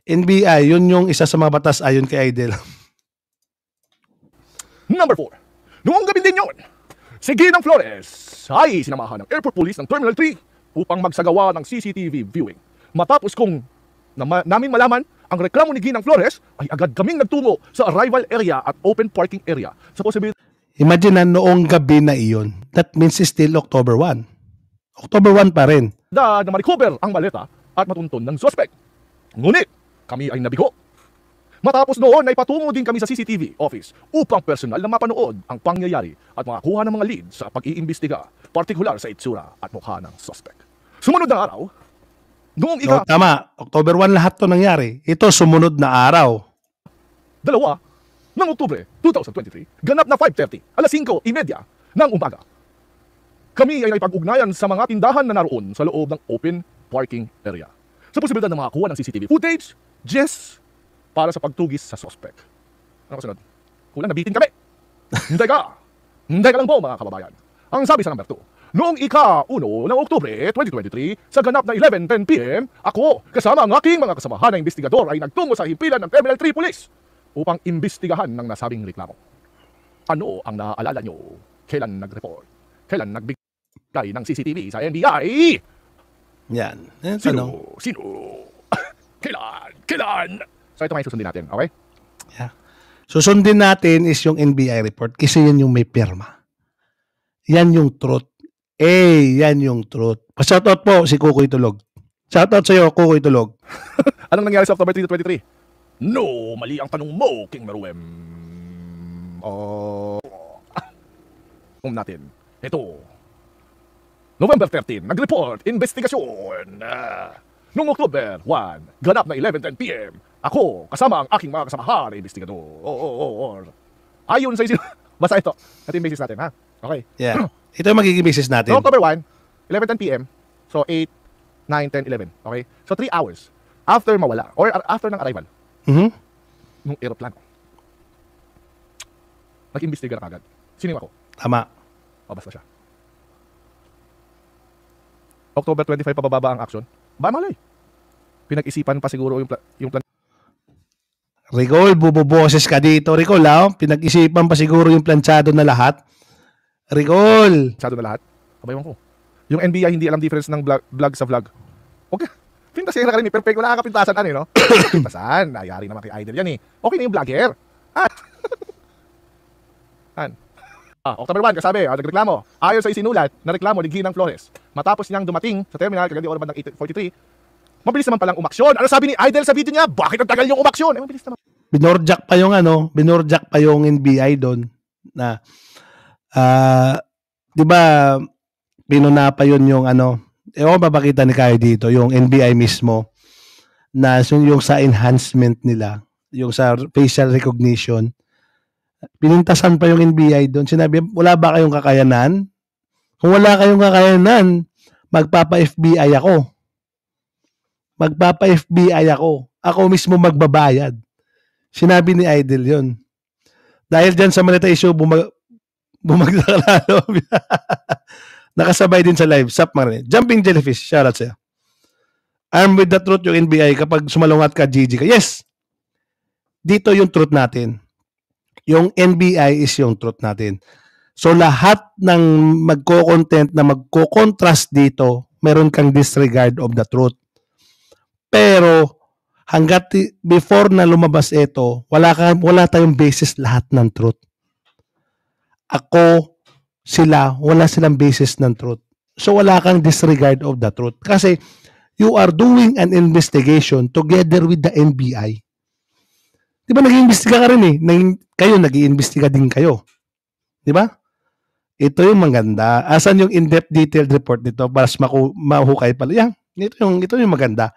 B: NBI, yun yung isa sa mga batas ayon kay Idol.
C: Number 4. Noong gabi din yun, si Ginang Flores ay sinamahan ng Airport Police ng Terminal 3 upang magsagawa ng CCTV viewing. Matapos kong namin malaman ang reklamo ni Ginang Flores, ay agad kaming nagtungo sa arrival area at open parking area sa possibility.
B: Imagine na noong gabi na iyon. That means it's still October 1. October 1 pa rin.
C: Na ma-recover ang maleta at matuntun ng suspect. Ngunit, kami ay nabigo. Matapos noon ay patungo din kami sa CCTV office upang personal na mapanood ang pangyayari at makakuha ng mga lead sa pag-iimbestiga, partikular sa itsura at mukha ng suspect. Sumunod na araw, noong
B: So, tama. October 1 lahat to nangyari. Ito sumunod na araw.
C: 2 ng Oktubre 2023, ganap na 5:30, alas 5:30 ng umaga. Kami ay naipag-ugnayan sa mga tindahan na naroon sa loob ng open parking area. Sa posibilidad na makakuha ng CCTV footage, para sa pagtugis sa suspect. Ano kasunod? Kulang nabitin kami. Hintay ka lang po mga kababayan. Ang sabi sa number 2, noong 1 ng Oktubre 2023, sa ganap na 11:10 PM, ako kasama ang aking mga kasamahan na investigador ay nagtungo sa himpilan ng Terminal 3 Police upang imbestigahan ng nasabing reklamo. Ano ang naaalala nyo? Kailan nag-report? Kailan nagbigay ng CCTV sa NBI?
B: Yan.
C: Sino? Kailan? So ito may susundin natin, okay?
B: Yeah. Susundin natin is yung NBI report kasi yan yung may pirma. Yan yung truth. Yan yung truth. Pa-shoutout po si Kukoy Tulog. Shoutout sa'yo, Kukoy Tulog.
C: Anong nangyari sa October 3 to 23? No, mali ang tanong mo, King Meruem. Natin. Ito. November 13, nag-report, investigasyon. Noong October 1, ganap na 11:10 p.m. Ako, kasama ang aking mga kasamahan na investigador. Ayon sa basta ito. Ito yung basis natin, ha? Okay.
B: Yeah. Ito yung magiging basis natin.
C: Noong October 1, 11:10 p.m. So, 8, 9, 10, 11. Okay? So, 3 hours after mawala or after ng arrival
B: Mhm.
C: nung aeroplano. Nag-imbestiga na kagad. Sino yung ako?
B: Tama.
C: O, basta siya. October 25 pababa ang action. Ba malay. Pinag-isipan pa siguro yung plan.
B: Ricol, buboboses ka dito. Ricol, pinag-isipan pa siguro yung planchado na lahat. Ricol.
C: Masyado na lahat. Kabayawan ko. Yung NBI hindi alam difference ng vlog sa vlog. Okay. Pintasan ka rin eh. Perfect. Wala ka pintasan ano eh, no? Pintasan. Nayari naman kay Idol yan eh. Okay na yung vlogger. October 1, kasabi, nagreklamo. Ayon sa isinulat, nareklamo ni Ginang Flores. Matapos niyang dumating sa terminal, kagadi oras bandang 8:43, mabilis naman palang umaksyon. Ano sabi ni Idol sa video niya? Bakit ang tagal yung umaksyon? Mabilis naman.
B: Binorjak pa yung NBI doon na, di ba, pinuna pa yun yung mapakita ni Kai dito, yung NBI mismo, na yung sa enhancement nila, yung sa facial recognition, pinintasan pa yung NBI doon. Sinabi, wala ba kayong kakayanan? Kung wala kayong kakayanan, magpapa-FBI ako. Magpapa-FBI ako. Ako mismo magbabayad. Sinabi ni Idol yun. Dahil dyan sa Manita issue, bumagsak lalo. Nakasabay din sa live. Sup, mga Jumping Jellyfish. Shoutout sa'yo. Armed with the truth yung NBI kapag sumalungat ka, GG ka. Yes! Dito yung truth natin. Yung NBI is yung truth natin. So lahat ng magko-content na magko-contrast dito, meron kang disregard of the truth. Pero hanggat before na lumabas ito, wala tayong basis lahat ng truth. Ako, sila, wala silang basis ng truth. So wala kang disregard of the truth. Kasi you are doing an investigation together with the NBI. Di ba nag-iimbestiga ka rin eh? Kayo, nag-iimbestiga din kayo. Di ba? Ito yung maganda. Asan yung in-depth detailed report nito para mahukay pala? Yan. Ito yung maganda.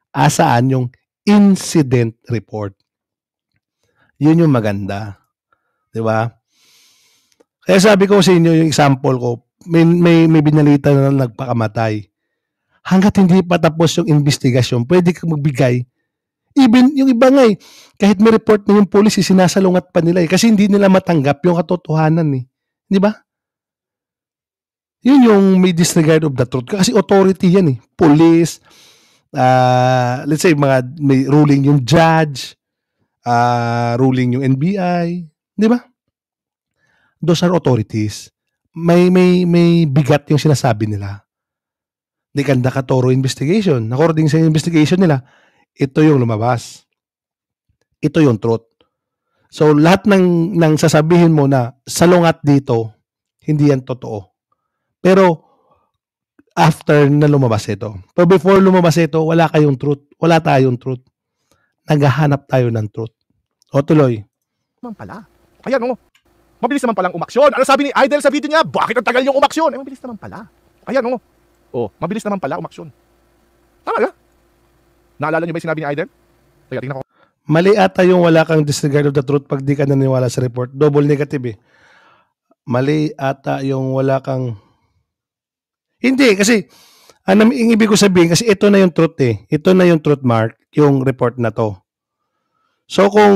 B: Asaan yung incident report? Yun yung maganda. Di ba? Kaya sabi ko sa inyo, yung example ko, may binalita na nagpakamatay. Hanggat hindi pa tapos yung investigasyon, pwede kang magbigay. Even yung iba nga kahit may report na yung police, sinasalungat pa nila kasi hindi nila matanggap yung katotohanan eh. Di ba? Yun yung may disregard of the truth. Kasi authority yan eh. Police, let's say may ruling yung judge, ruling yung NBI. Di ba? Those are authorities. May bigat yung sinasabi nila. They conduct a thorough investigation. According sa investigation nila, ito yung lumabas. Ito yung truth. So, lahat ng sasabihin mo na salungat dito, hindi yan totoo. Pero, after na lumabas ito. Pero before lumabas ito, wala kayong truth. Wala tayong truth. Naghahanap tayo ng truth. O tuloy.
C: Naman pala. Kaya no, mabilis naman palang umaksyon. Ano sabi ni Idol sa video niya? Bakit ang tagal yung umaksyon? Mabilis naman pala. Kaya no. Mabilis naman pala umaksyon. Tama ka? Naalala niyo ba yung sinabi ni Idol? Teka, tingnan ko.
B: Mali ata yung wala kang disregard of the truth pag di ka naniwala sa report. Double negative eh. Mali ata yung wala kang... Hindi, kasi ang ibig ko sabihin, kasi ito na yung truth eh. Ito na yung truth, Mark, yung report na to. So kung...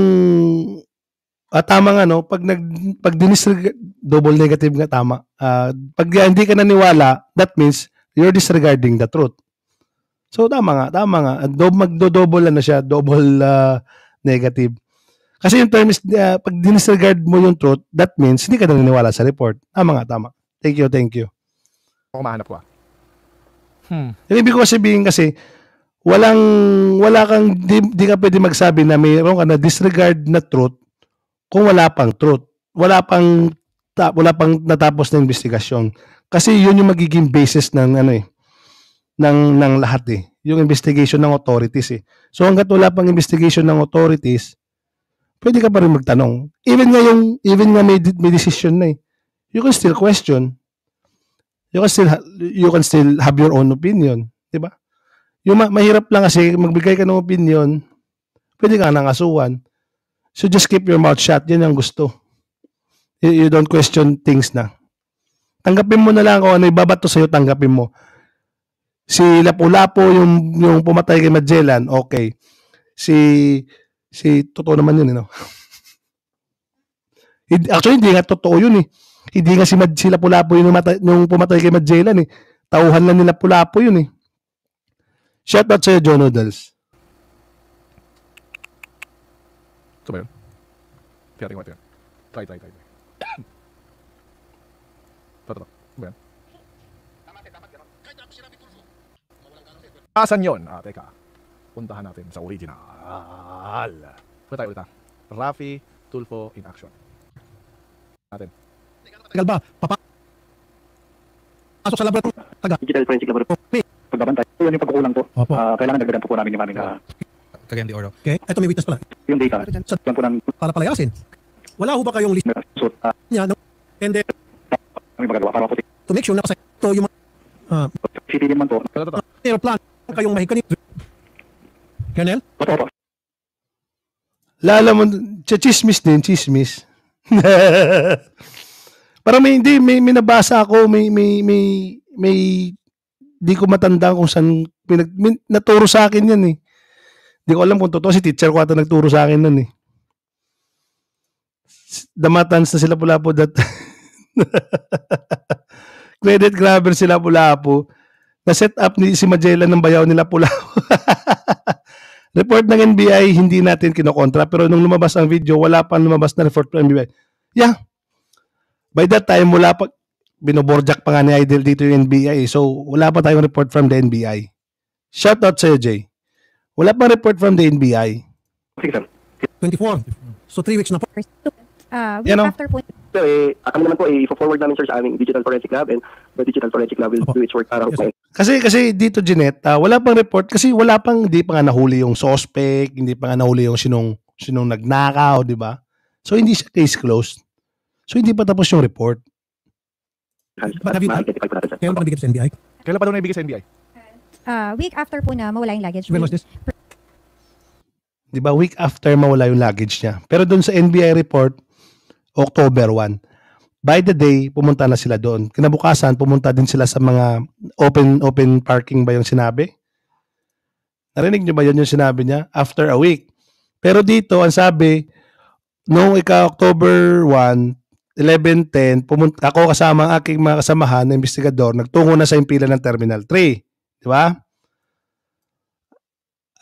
B: tama nga no, pag dinisregard, double negative nga tama. Pag hindi ka naniwala, that means you're disregarding the truth. So tama nga. Magdo-double na siya, double negative. Kasi yung term is, pag dinisregard mo yung truth, that means hindi ka naniniwala sa report. Tama. Thank you.
C: Ako mahanap ko
B: Yung ibig ko sabihin kasi, wala kang, di ka pwede magsabi na mayroon ka na disregard na truth kung wala pang truth. Wala pang natapos na investigasyon. Kasi yun yung magiging basis ng ng lahat eh. yung investigation ng authorities eh. So hangga't wala pang investigation ng authorities, pwede ka pa rin magtanong. Even nga may decision na eh. You can still question. You can still have your own opinion, 'di ba? Yung mahirap lang kasi magbigay ka ng opinion, pwede ka nang asuhan. So just keep your mouth shut. Yan ang gusto. You don't question things na. Tanggapin mo na lang kung ano ibabato sa'yo, tanggapin mo. Si Lapu-Lapu, yung pumatay kay Magellan, okay. Totoo naman yun, no? Actually, hindi nga totoo yun eh. Hindi nga si Lapu-Lapu yung pumatay kay Magellan eh. Tauhan lang ni Lapu-Lapu yun eh. Shoutout sa'yo, John Noodles.
C: Ito ba yun? Piyating mo ito yun. Try. Ito. Ba yan? Asan yun? Teka. Puntahan natin sa original. Punta tayo ulit. Rafi Tulfo in action. Natin.
F: Tagal ba? Pasok sa laboratory.
G: Digital forensic laboratory. Pagbabantay. Yun yung pagkukulang po.
F: Opo.
G: Kailangan dagdagan po namin yung aming
H: Cagayan de Oro.
F: Okay. Ito may witness pala.
G: yung data. Yan po namin
F: Para palayasin. Wala ho ba kayong list
G: so,
F: niya? No? And then,
G: kami magagawa para po
F: to make sure na kasi ito yung
G: CCTV naman po.
F: airplane kayong mahikanin. Colonel?
G: Opo.
B: Lala mo, chismis din, chismis. Parang may nabasa ako, may di ko matandaan kung saan naturo sa akin yan eh. Di ko alam kung totoo, si teacher ko ata nagturo sa akin nun eh. Damatans na sila Lapu-Lapu that credit grabber sila Lapu-Lapu na set up ni si Magellan ng bayaw nila Lapu-Lapu. Report ng NBI, hindi natin kinokontra, pero nung lumabas ang video, wala pa lumabas na report ng NBI. Yeah. By that time, wala pa, binoborjak pa nga ni Idol dito yung NBI. So, wala pa tayong report from the NBI. Shoutout sa'yo, Jay. Wala pang report from the NBI.
G: Sige, sir.
F: 24. So 3 weeks na po.
I: Week
B: Yan o.
I: after po.
G: Sir, kami naman po, i-forward namin, sir, sa aming digital forensic lab and the digital forensic lab will do its work para
F: Yes,
G: po.
B: Kasi dito, Jeanette, wala pang report kasi hindi pa nga nahuli yung suspect, hindi pa nga nahuli yung sinong nagnakaw, di ba? So, hindi siya case closed. So, hindi pa tapos yung report.
F: But have you done?
G: Ma-identify po natin, sir.
F: Kailan pa nabigay sa NBI?
C: Kailan pa daw naibigay sa NBI?
I: Week after po na mawala yung luggage.
F: When was this?
B: Di ba? Week after mawala yung luggage niya. Pero doon sa NBI report, October 1. By the day, pumunta na sila doon. Kinabukasan, pumunta din sila sa mga open parking ba yung sinabi? Narinig niyo ba yun yung sinabi niya? After a week. Pero dito, ang sabi, noong October 1, 11:10, pumunta ako kasama ang aking mga kasamahan na investigador, nagtungo na sa impila ng Terminal 3. Di ba?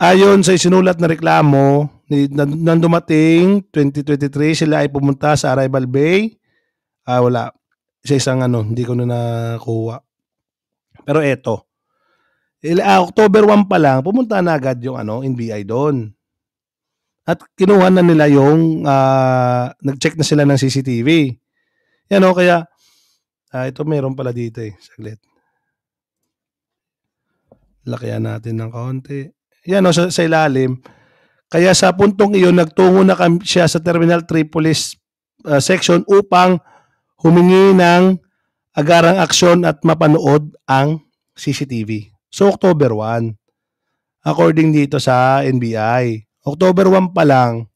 B: Ayon sa isinulat na reklamo, nang dumating 2023, sila ay pumunta sa Arrival Bay. Wala. Sa isang hindi ko na nakuha. Pero eto. October 1 pa lang, pumunta na agad yung NBI doon. At kinuha na nila yung, nag-check na sila ng CCTV. Yan kaya, ito meron pala dito saglit. Lakihan natin ng kaunti. Yan sa ilalim. Kaya sa puntong iyon, nagtungo na siya sa Terminal 3 Police Section upang humingi ng agarang aksyon at mapanood ang CCTV. So, October 1. According dito sa NBI. October 1 pa lang,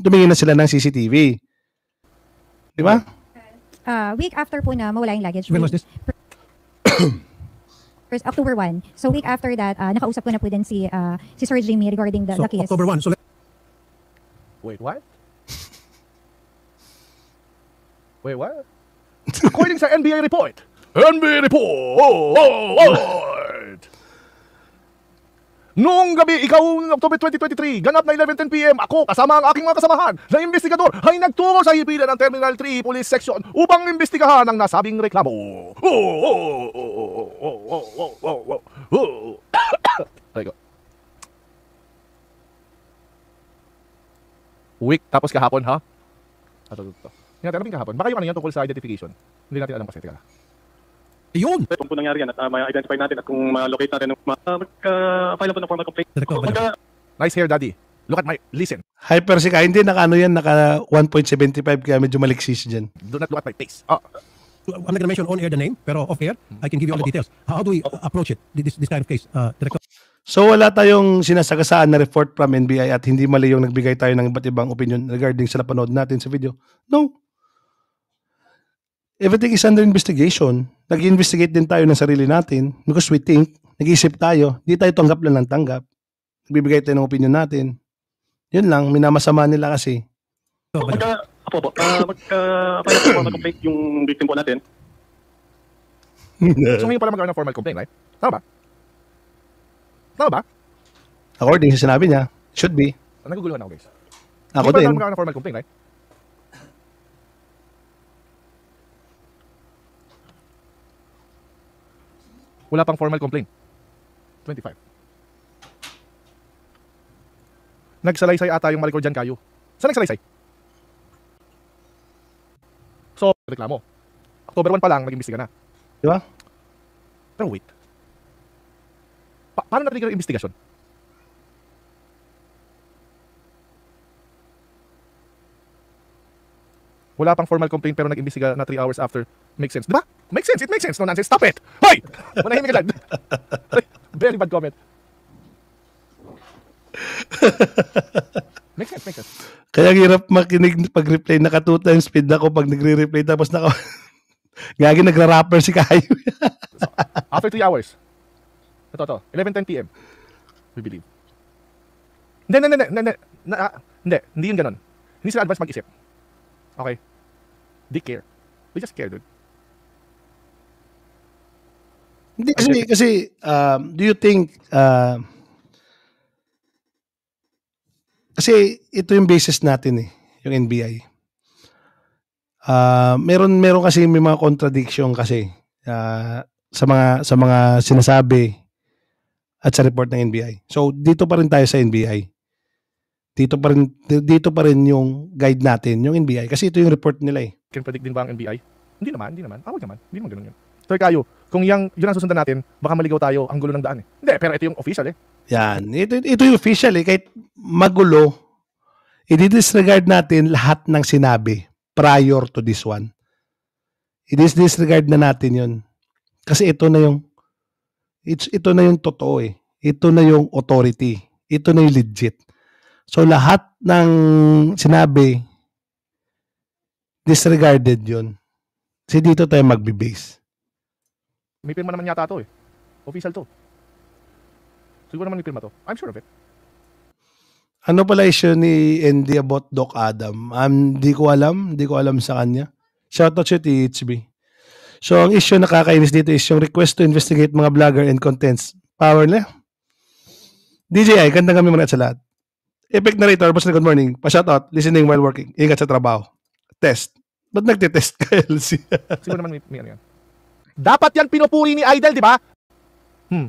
B: tumingin na sila ng CCTV. Di ba?
I: Week after po na mawala yung luggage.
F: When was this?
I: First, October 1. So week after that, nakausap ko na po din si Sir Jimmy regarding the
F: So
I: case.
F: October 1. So
C: Wait, what? Wait, what? According sa NBI report. NBI report! Noong gabi, October 2023, ganap na 11:10 PM, ako kasama ang aking mga kasamahan na investigador ay nagtungo sa hipila ng Terminal 3 Police Section upang imbestigahan ang nasabing reklamo. Week tapos kahapon, ha? Ito. Hindi natin alam kahapon. Baka yung yan tungkol sa identification. Hindi natin alam kasi. Teka.
F: Yun!
E: Kung po nangyari yan at ma-identify natin at kung ma-locate natin, magka-file po ng formal complaint.
F: Director,
C: Nice hair, daddy. Look at my... Listen.
B: Hyper si Kai. Hindi, naka ano yan, naka 1.75 kaya medyo maliksis dyan.
C: Do not look at my face. Oh,
F: I'm not gonna mention on air the name, pero off air, I can give you all the details. How do we approach it, this kind of case, Director?
B: So wala tayong sinasagasaan na report from NBI at hindi mali yung nagbigay tayo ng iba't ibang opinion regarding sa napanood natin sa video. No. Everything is under investigation. Nag-investigate din tayo ng sarili natin because we think, nag-iisip tayo, di tayo tanggap lang ng tanggap. Nagbibigay tayo ng opinion natin. Yun lang, minamasama nila kasi.
E: Magka-file po ng formal complaint yung victim po natin.
C: so ngayon pala mag-aroon ng formal complaint, right? Tama ba? Tama ba?
B: According sa sinabi niya, should be.
C: Naguguluhan ako, guys.
B: Ako
C: Ngayon
B: din.
C: pala mag-aroon ng formal complaint, right? Wala pang formal complaint. 25. Nagsalaysay ata yung malikor dyan kayo. Saan nagsalaysay? So, reklamo. October 1 pa lang, nag-imbestiga na.
B: Di ba?
C: Pero wait. Paano na-trigger yung investigasyon? Wala pang formal complaint pero nag-imbestiga na 3 hours after. Makes sense. Diba? Makes sense. It makes sense. No nonsense. Stop it! Hoy! Manahimik ka dyan. Very bad comment. Makes sense. Makes sense.
B: Kaya ang hirap makinig pag-replay. Naka 2 times speed ako pag nagre-replay tapos naka... Gagi nagra-rapper si Kayo.
C: After 3 hours. Ito. 11:10 p.m. We believe. Hindi yun ganon. Hindi sila advance mag-isip. Okay? They care. They just care, dude.
B: Hindi kasi do you think kasi ito yung basis natin yung NBI. Meron kasi may mga contradiction kasi sa mga sinasabi at sa report ng NBI. So dito pa rin tayo sa NBI. Dito pa rin yung guide natin, yung NBI kasi ito yung report nila
C: Can predict din ba ang NBI? Hindi naman. Huwag naman. Hindi naman ganun yun. So kayo, kung yun ang susundan natin, baka maligaw tayo ang gulo ng daan Hindi, pero ito yung official
B: Yan. Ito yung official kahit magulo, i-disregard natin lahat ng sinabi prior to this one. I-disregard na natin yun. Kasi ito na yung totoo Ito na yung authority. Ito na yung legit. So lahat ng sinabi, disregarded yun. Kasi dito tayo magbe-base.
C: May pirma naman yata to Official to. Siguro naman may pirma to. I'm sure of it.
B: Ano pala issue ni Andy about Doc Adam? Di ko alam sa kanya. Shoutout siya THB. So, ang issue na kakainis dito is yung request to investigate mga vlogger and contents. Power na. DJI, kandang kami muna sa lahat. Epic narrator, boss na good morning. Pa-shoutout, listening while working. Ingat sa trabaho. Test. Ba't nagtitest ka, LC?
C: Siguro naman may ano yan. Dapat yan pinupuri ni Idol, di ba?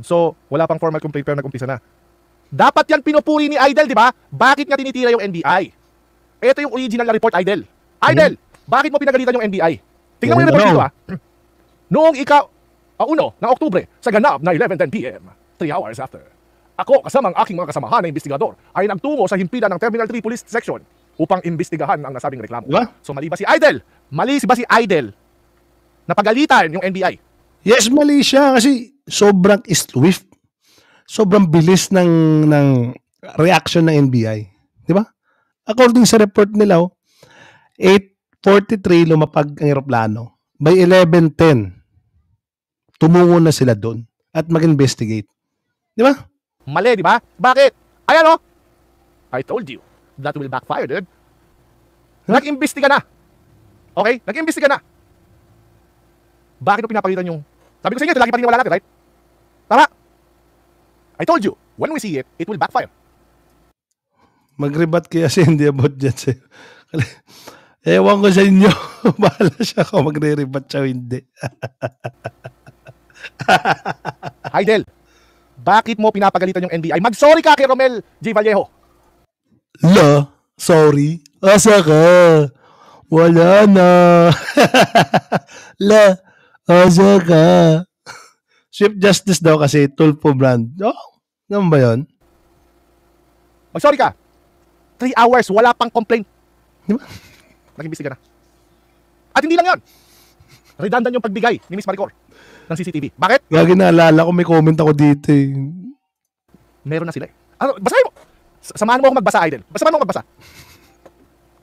C: So, wala pang formal complaint pero nag-umpisa na. Dapat yan pinupuri ni Idol, di ba? Bakit nga tinitira yung NBI? Ito yung original na report, Idol. Idol, bakit mo pinagalitan yung NBI? Tingnan mo yung report dito, Noong ng Oktubre, sa ganap na 11:10 p.m., 3 hours after, ako kasamang aking mga kasamahan na investigador ay nagtungo sa himpilan ng Terminal 3 Police Section upang imbestigahan ang nasabing reklamo.
B: Diba?
C: So mali ba si Idol? Mali ba si Idol na pagalitan yung NBI?
B: Yes, mali siya kasi sobrang swift. Sobrang bilis ng reaction ng NBI. Di ba? According sa report nila, 8:43 lumapag ang eroplano. By 11:10, tumungo na sila doon at mag-investigate. Di ba?
C: Mali, di ba? Bakit? Ayan I told you that will backfire, dude. Nag-imbestiga na. Okay? Nag-imbestiga na. Bakit mo pinapalitan yung... Sabi ko sa inyo, ito lagi paniniwala natin, right? Tama? I told you, when we see it, it will backfire.
B: Mag-rebat kaya si Andy about dyan sa'yo. Ewan ko sa inyo. Bahala siya kung magre-rebat siya o hindi.
C: Idol, bakit mo pinapagalitan yung NBI? Mag-sorry ka kay Romel J. Vallejo.
B: Sorry. Asa ka? Wala na. Asa ka? Swift Justice daw kasi Tulfo brand. Oh, naman ba yun?
C: Mag-sorry ka. 3 hours, wala pang complaint.
B: Diba?
C: Nag-imbestiga na. At hindi lang yun. Redundant yung pagbigay ni Miss Maricor ng CCTV. Bakit?
B: Gagi naalala ko, may comment ako dito eh.
C: Meron na sila eh. Ano, basahin mo. Samahan mo akong magbasa, Idol. Samahan mo akong magbasa.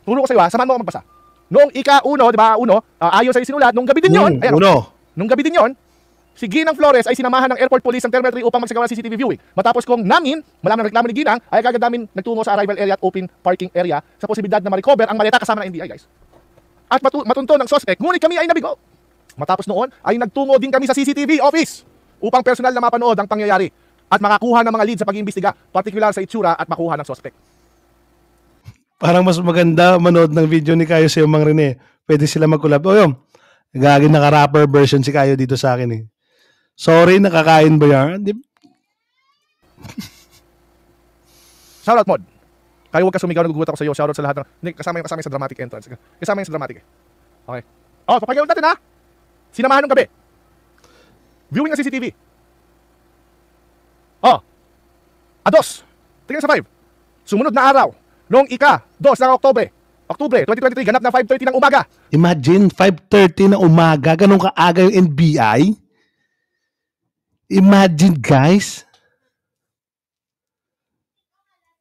C: Turo ko sa'yo ha, samahan mo akong magbasa. Noong ika-1, di ba, ayon sa'yo sinulat, nung gabi din yun, nung gabi din yun, si Ginang Flores ay sinamahan ng Airport Police ng Terminal 3 upang magsagawa ng CCTV viewing. Matapos kong namin, malaman ng reklamo ni Ginang, ay kagad namin nagtungo sa arrival area at open parking area sa posibilidad na ma-recover ang maleta kasama ng NBI, guys. At matunto ng suspect, ngunit kami ay nabigo. Matapos noon, ay nagtungo din kami sa CCTV office upang personal na mapanood ang pangyayari at makakuha ng mga lead sa pag-iimbestiga, particular sa itsura at makuha ng suspect.
B: Parang mas maganda manood ng video ni Kayo sa Mang Rene. Pwede sila mag-collab. O yun, gagi naka-rapper version si Kayo dito sa akin eh. Sorry, nakakain ba yan?
C: Shoutout mod. Kayo huwag ka sumigaw, nagugulat ako sa iyo. Shoutout sa lahat ng... Kasama yung sa dramatic entrance. Kasama yung sa dramatic eh. Okay. Oh, papagawin natin ha. Sinamahan ng gabi. Viewing ng CCTV. Oh. Ados. Tingnan sa 5. Sumunod na araw. Noong ika-2 ng Oktubre 2023, ganap na 5:30 ng umaga.
B: Imagine, 5:30 ng umaga, ganun kaaga yung NBI? Imagine, guys.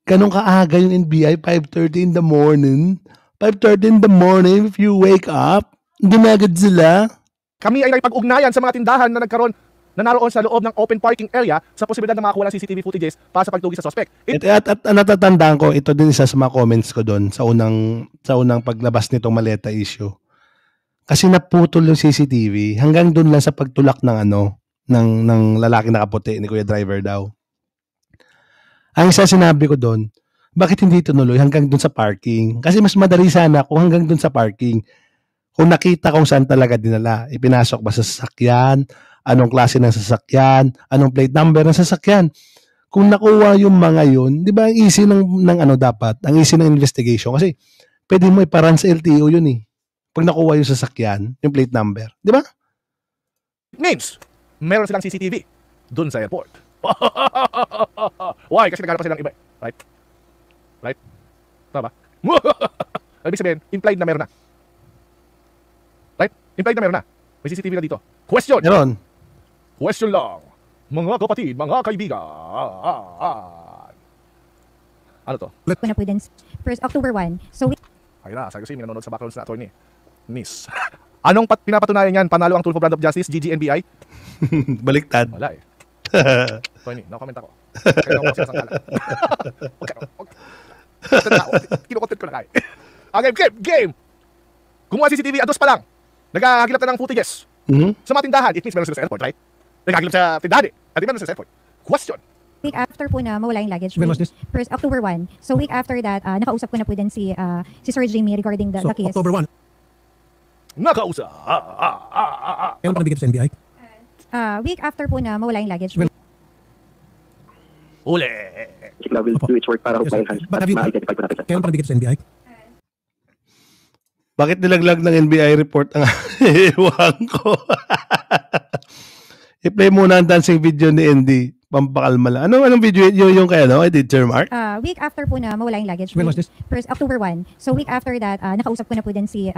B: Ganun kaaga yung NBI, 5:30 in the morning. 5:30 in the morning, if you wake up, ginagad sila.
C: Kami ay nakipag-ugnayan sa mga tindahan na naroon sa loob ng open parking area sa posibilidad na makakuha ng CCTV footages para sa pagtugi sa suspect.
B: At natatandaan ko, ito din isa sa mga comments ko doon sa unang paglabas nitong maleta issue. Kasi naputol yung CCTV hanggang doon lang sa pagtulak ng lalaki nakaputi ni Kuya Driver daw. Ang isa sinabi ko doon, bakit hindi tunuloy hanggang doon sa parking? Kasi mas madali sana kung hanggang doon sa parking. Kung nakita kung saan talaga dinala, ipinasok ba sa sasakyan, anong klase ng sasakyan, anong plate number ng sasakyan. Kung nakuha yung mga yun, di ba ang easy ng dapat, ang easy ng investigation kasi pwede mo iparan sa LTO yun eh. Pag nakuha yung sasakyan, yung plate number, di ba?
C: Names, meron silang CCTV dun sa airport. Why? Kasi naghanap pa silang iba. Right? Tama ba? Ibig sabihin, implied na meron na. Right? Implied na meron na. May CCTV na dito. Question!
B: Meron.
C: Question lang. Mga kapatid, mga kaibigan. Ano to?
I: po na po din. First, October 1. So,
C: Ay na, sabi ko sa'yo, may nanonood sa background na attorney. Miss. Anong pinapatunayan yan? Panalo ang Tulfo Brand of Justice, GGNBI?
B: Baliktad.
C: Wala eh. Tony, no comment ako. Kaya ako sinasangkala. Okay. Kino-content ko na kaya. Okay, game! Kumuha CCTV, ados pa lang. Nagagilap na ng footages. Sa mga tindahan, it means meron sila sa airport, right? Nagagilap sa tindahan eh. At meron sila sa airport. Question.
I: week after po na mawala yung luggage.
F: When was this?
I: First, October 1. So, week after that, nakausap ko na po din si Sir Jamie regarding the case.
F: October 1.
C: Nakausap.
F: Kailan pa nabigay sa NBI?
I: Week after po na mawala yung luggage.
C: Uli.
G: Sigla will do its work para
F: Yes,
G: ma-enhance
F: but
G: at
F: have you-
G: ma-identify po natin.
F: Kailan pa nabigay sa NBI?
B: Bakit nilaglag ng NBI report ang ewan ko? I-play muna ang dancing video ni Andy. Pampakalma lang. Anong video yung kaya no? I did, Sir Mark?
I: Week after po na mawala yung luggage.
F: When was this?
I: First, October 1. So, week after that, nakausap ko na po din si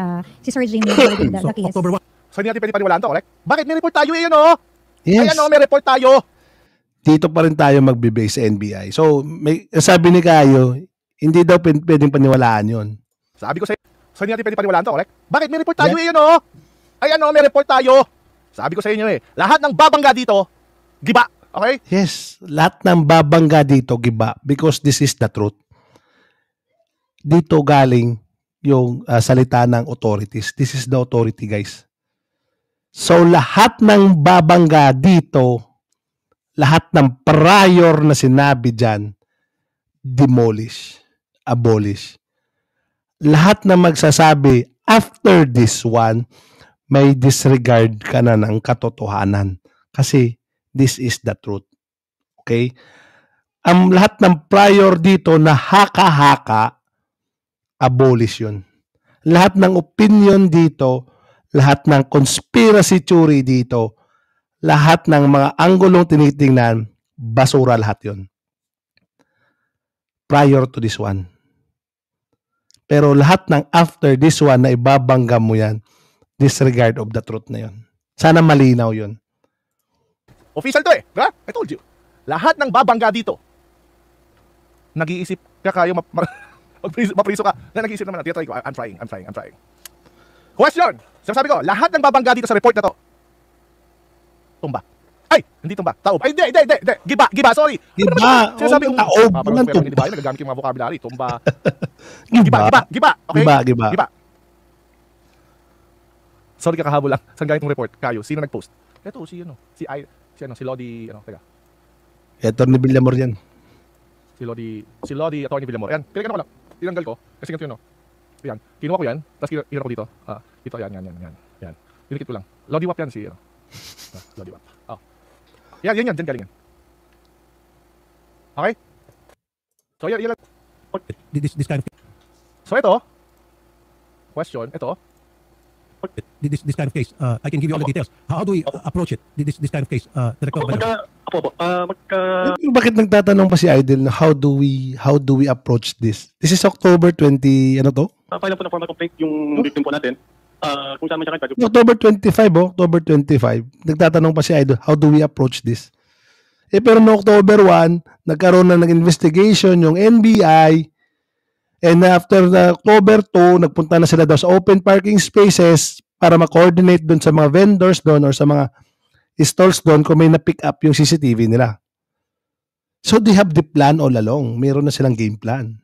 I: Sir Jamie regarding
F: So,
I: the case.
F: October 1.
C: So hindi natin pwede paniwalaan to, correct? Bakit may report tayo eh, ano?
B: Yes.
C: Ayan o, may report tayo.
B: Dito pa rin tayo magbe-base sa NBI. So, sabi ni Kayo, hindi daw pwedeng paniwalaan yun.
C: Sabi ko sa'yo, so hindi natin pwede paniwalaan to, correct? Bakit may report tayo eh, ano? Ayan o, may report tayo. Sabi ko sa inyo eh, lahat ng babangga dito, giba, okay?
B: Yes, lahat ng babangga dito, giba, because this is the truth. Dito galing yung salita ng authorities. This is the authority, guys. So, lahat ng babangga dito, lahat ng prior na sinabi dyan, demolish, abolish. Lahat na magsasabi, after this one, may disregard ka na ng katotohanan. Kasi, this is the truth. Okay? Ang lahat ng prior dito na haka-haka, abolish yun. Lahat ng opinion dito, lahat ng conspiracy theory dito, lahat ng mga anggulong tinitingnan, basura lahat yon prior to this one. Pero lahat ng after this one na ibabangga mo yan, disregard of the truth na yon. Sana malinaw yon.
C: Official to eh. Diba? I told you. Lahat ng babangga dito, nag-iisip ka kayo mapriso ka. Na nag-iisip naman. Try ko. I'm trying. Question! Sabi ko, lahat ng babangga dito sa report na to, tumba. Ay! Hindi tumba. Taob. Ay, hindi. Giba. Sorry.
B: Giba.
C: Sinasabi ko,
B: taob.
C: Parang
B: Tumba.
C: hindi ba? Nagagamit yung mga vocabulary. Tumba.
B: Giba.
C: Giba. Okay?
B: Giba.
C: Sorry, kakahabol lang. Saan galing itong report? Kayo. Sino nag-post? Ito, si Lodi, teka.
B: Ito ni Villamor yan.
C: Si Lodi, Atty. Villamor. Yan, pinagano ko lang. Tinanggal ko. Kasi ganito yun, no? Yan. Kinuha ko yan. Tapos kinuha ko dito. Dito, yan. Yan. Pinikit ko lang. Lodi Wap yan, Lodi Wap. Oh. Yan. Diyan galing yan. Okay? So, yan lang.
F: This kind of
C: So, ito. Question. Ito.
F: this kind of case, I can give you all the details. How do we approach it? This kind of case, Director Balero.
B: Bakit nagtatanong pa si Idol na how do we approach this? This is October 20, ano to?
E: File po ng formal complaint yung victim po natin. Kung saan man siya kahit
B: October 25, October 25. Nagtatanong pa si Idol, how do we approach this? Pero no October 1, nagkaroon na ng investigation yung NBI. And after the October 2, nagpunta na sila daw sa open parking spaces para ma-coordinate doon sa mga vendors doon or sa mga stalls doon kung may na-pick up yung CCTV nila. So they have the plan all along. Meron na silang game plan.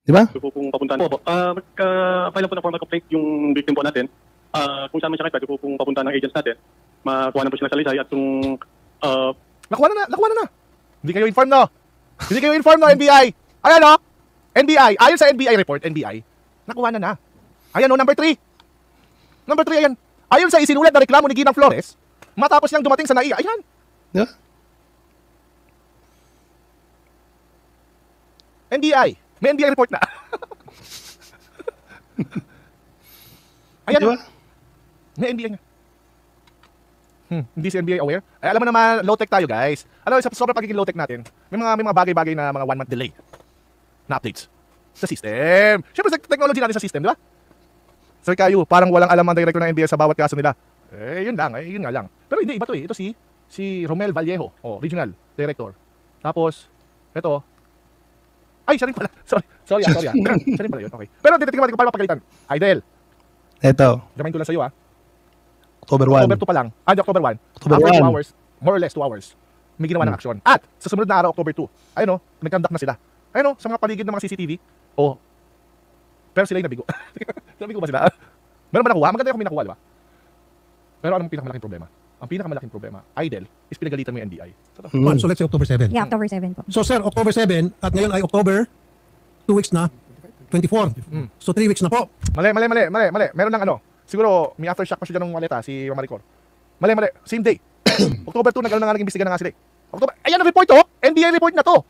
B: Di ba?
E: po kung papunta na po. File po ng formal complaint yung victim po natin. Kung saan man siya kahit po kung papunta ng agents natin, makuha na po siya ng salaysay at kung
C: Nakuha na. Hindi kayo inform, no? NBI. Ayan, no? NBI, ayon sa NBI report, nakuha na. Ayan, no, number 3, ayan. Ayon sa isinulat na reklamo ni Ginang Flores, matapos niyang dumating sa NAIA, ayan.
B: Yeah.
C: NBI, may NBI report na. Ayan,
B: Diba?
C: may NBI nga. Hindi si NBI aware? Alam mo naman, low-tech tayo, guys. Alam mo, sa sobrang pagiging low-tech natin, may mga bagay-bagay na mga 1 month delay na updates sa system. Siyempre, sa technology natin sa system, di ba? Sir Kayo, parang walang alam ang director ng NBI sa bawat kaso nila. Yun nga lang. Pero hindi, iba to eh. Ito si Romel Vallejo, regional director. Tapos, ito. Ay, siya rin pala. Sorry. Siya rin pala yun, okay. Pero tingnan ko para mapagalitan. Idol.
B: Ito,
C: Gamayin ko lang sa'yo,
B: October 1.
C: October 2 pa lang. October 1.
B: October
C: After 2
B: 1.
C: hours, more or less 2 hours, may ginawa ng aksyon. At sa sumunod na araw, October 2, ayun o, nag-conduct na sila. Ayun o, sa mga paligid ng mga CCTV. Pero sila yung nabigo. Nabigo ba sila? Meron ba nakuha? Maganda yung kung nakuha, di ba? Pero anong pinakamalaking problema? Ang pinakamalaking problema, Idol, is pinagalitan mo yung NBI.
F: So let's say October 7.
I: Yeah, October 7 po.
F: So sir, October 7 at ngayon ay October 2 weeks na, 24. So 3 weeks na po.
C: Mali. Meron lang ano. Siguro, may aftershock pa siya dyan ng waleta, si Maricor. Mali. Same day. October 2, nagkaroon na nga nag-imbestiga na nga sila. October, ayan ang report to. NBI report na to.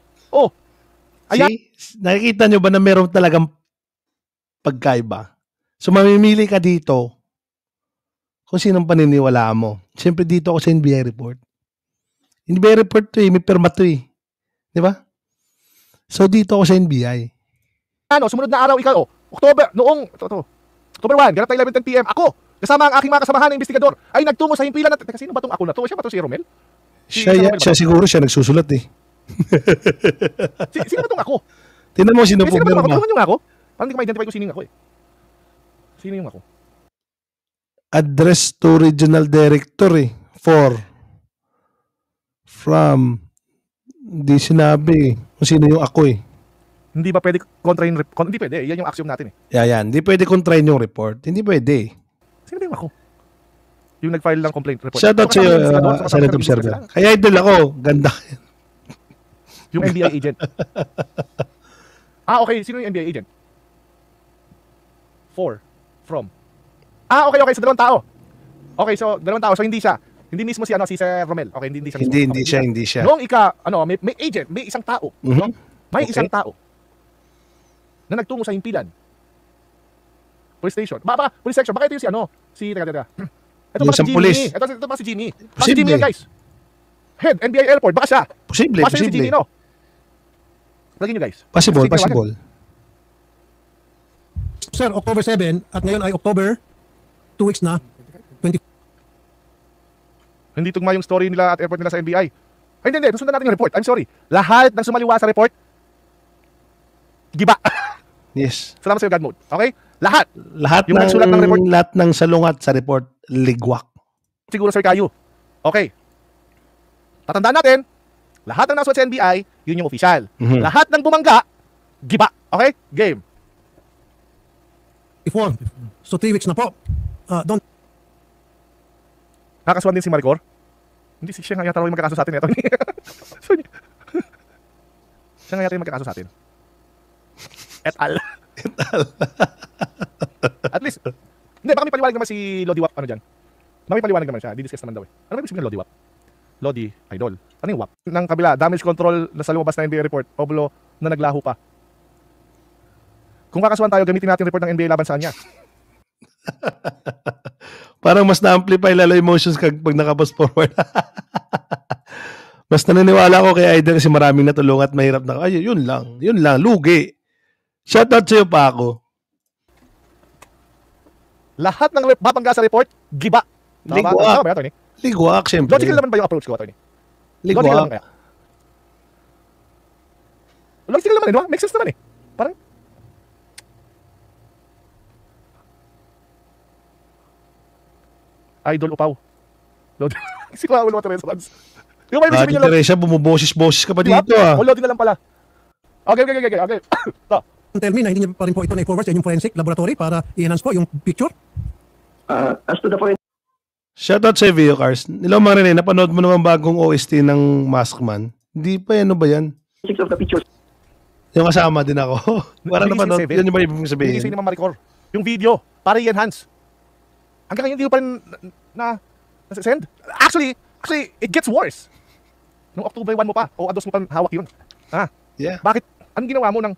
C: Ayan.
B: See, nakikita nyo ba na meron talagang pagkaiba? So mamimili ka dito kung sinong paniniwalaan mo. Siyempre dito ako sa NBI report. NBI report to may perma to Di ba? So dito ako sa NBI.
C: Sumunod na araw ikaw, October 1, ganap tayo 11:10 PM, ako, kasama ang aking mga kasamahan na investigador, ay nagtungo sa himpilan Teka, sino ba tong ako na to? Siya ba to si Romel?
B: Siya siguro siya nagsusulat
C: Sino ba tong ako?
B: Tingnan mo sino po
C: Sino ba
B: meron
C: tong ako?
B: ba?
C: Tulungan niyo ako. Parang hindi ko ma-identify kung sino yung ako Sino yung ako?
B: Address to regional director hindi sinabi kung sino yung ako
C: Hindi ba pwede kontrahin report? Hindi pwede. Yan yung axiom natin
B: Yan. Hindi pwede kontrahin yung report. Hindi pwede.
C: Sino ba yung ako? Yung nag-file ng complaint report.
B: Shout out sa Senate Observer. Kaya idol ako. Ganda.
C: Yung NBI agent. Okay. Sino yung NBI agent? From. Okay. Sa dalawang tao. Okay, so dalawang tao. So hindi siya. Hindi mismo si Sir Romel. Okay, hindi siya.
B: Hindi siya.
C: Noong may agent, may isang tao. No? May isang tao na nagtungo sa himpilan. Police station. Police section. Baka ito yung si ano? Teka. Ito
B: Yung
C: baka si
B: isang
C: Jimmy.
B: police.
C: Ito baka si Jimmy. Baka si
B: Posible.
C: Jimmy yan, guys. Head, NBI Airport. Baka siya.
B: Posible,
C: Baka siya yung si
B: posible.
C: Jimmy, no? Lagyan nyo, guys.
B: Possible,
C: Sige,
B: possible.
F: Sir, October 7 at ngayon ay October 2 weeks na. 20.
C: Hindi tugma yung story nila at airport nila sa NBI. Ay, hindi. Sundan natin yung report. I'm sorry. Lahat ng sumaliwa sa report, giba.
B: Yes.
C: Salamat sa iyo, God mode. Okay? Lahat.
B: Lahat
C: Yung nagsulat ng report.
B: lahat ng salungat sa report, ligwak.
C: Siguro, Sir Caillou. Okay. Tatandaan natin, lahat ng nasulat sa NBI, yun yung official.
B: Mhm.
C: Lahat ng bumangga, giba. Okay? Game.
F: Before. So 3 weeks na po. Don't
C: Nakakasuhan din si Maricor. Hindi, siya nga yata raw yung magkakaso sa atin. Siya nga yata yung magkakaso sa atin. Et al. At least, hindi, baka may paliwanag naman si Lodi Wap, ano dyan. Baka may paliwanag naman siya, didiscuss naman daw eh. Ano ba ibig sabihin ng Lodi Wap? Lodi, idol. Ano yung Wap? Nang kabila, damage control na sa lumabas na NBA report, Oblo na naglaho pa. Kung kakasuhan tayo, gamitin natin yung report ng NBA laban sa kanya.
B: Parang mas na-amplify lalo emotions pag nakapost forward. Mas naniniwala ako kay Idol kasi maraming natulungan at mahirap na. Ay, yun lang, lugi. Shoutout sa'yo pa ako.
C: Lahat ng babangga sa report, giba. Tama
B: Ligwak.
C: ba, attorney?
B: Ligwak, syempre.
C: Logical naman ba yung approach ko, attorney? Logical naman
B: Ligwak.
C: kaya? Logical naman, di ba? Makes sense naman eh. Parang, Idol upaw. Lodi. Si Kuya Ulo Teresa Vance. Di ba yung sabihin niya, Lodi?
B: Teresa, bumuboses-boses ka pa
C: Di ba?
B: dito ah.
C: O, Lodi na lang pala. Okay. Ito.
F: tell me na hindi niyo pa rin po ito na-forward sa inyong forensic laboratory para i-enhance po yung picture.
G: As to the forensic
B: Shoutout sa Vio Cars. Nilaw mga rin, napanood mo naman bagong OST ng Maskman. Hindi pa, ano ba yan?
G: of the pictures,
B: Yung kasama din ako. Para
C: Hindi
B: napanood,
C: kasi
B: yun yung ba ibig
C: Hindi
B: sabihin?
C: kasi ni Ma'am Maricor. Yung video, para i-enhance. Hanggang ngayon, hindi ko pa rin na-send. Actually, it gets worse. Nung October 1 mo pa, o ados mo pa hawak yun.
B: Yeah.
C: Bakit? Anong ginawa mo ng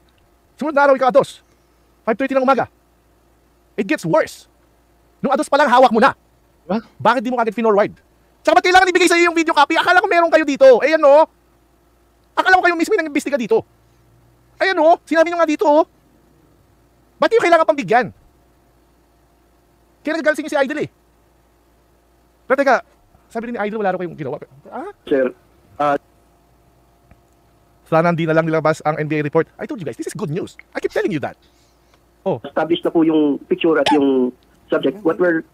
C: sumunod na araw ikaw ados? 5:30 ng umaga. It gets worse. Nung ados pa lang hawak mo na.
B: Diba?
C: Bakit di mo kagad finorward? Tsaka ba't kailangan ibigay sa'yo yung video copy? Akala ko meron kayo dito. Ayan o. Akala ko kayo mismo yung nag-imbestiga dito. Ayan o. Sinabi nyo nga dito o. Ba't yung kailangan pang bigyan? Kaya nagagaling si Idol eh. Pero teka, sabi rin ni Idol wala rin kayong ginawa.
G: sir,
C: Sana hindi na lang nilabas ang NBA report. I told you guys, this is good news. I keep telling you that.
G: established na po yung picture at yung subject. What we're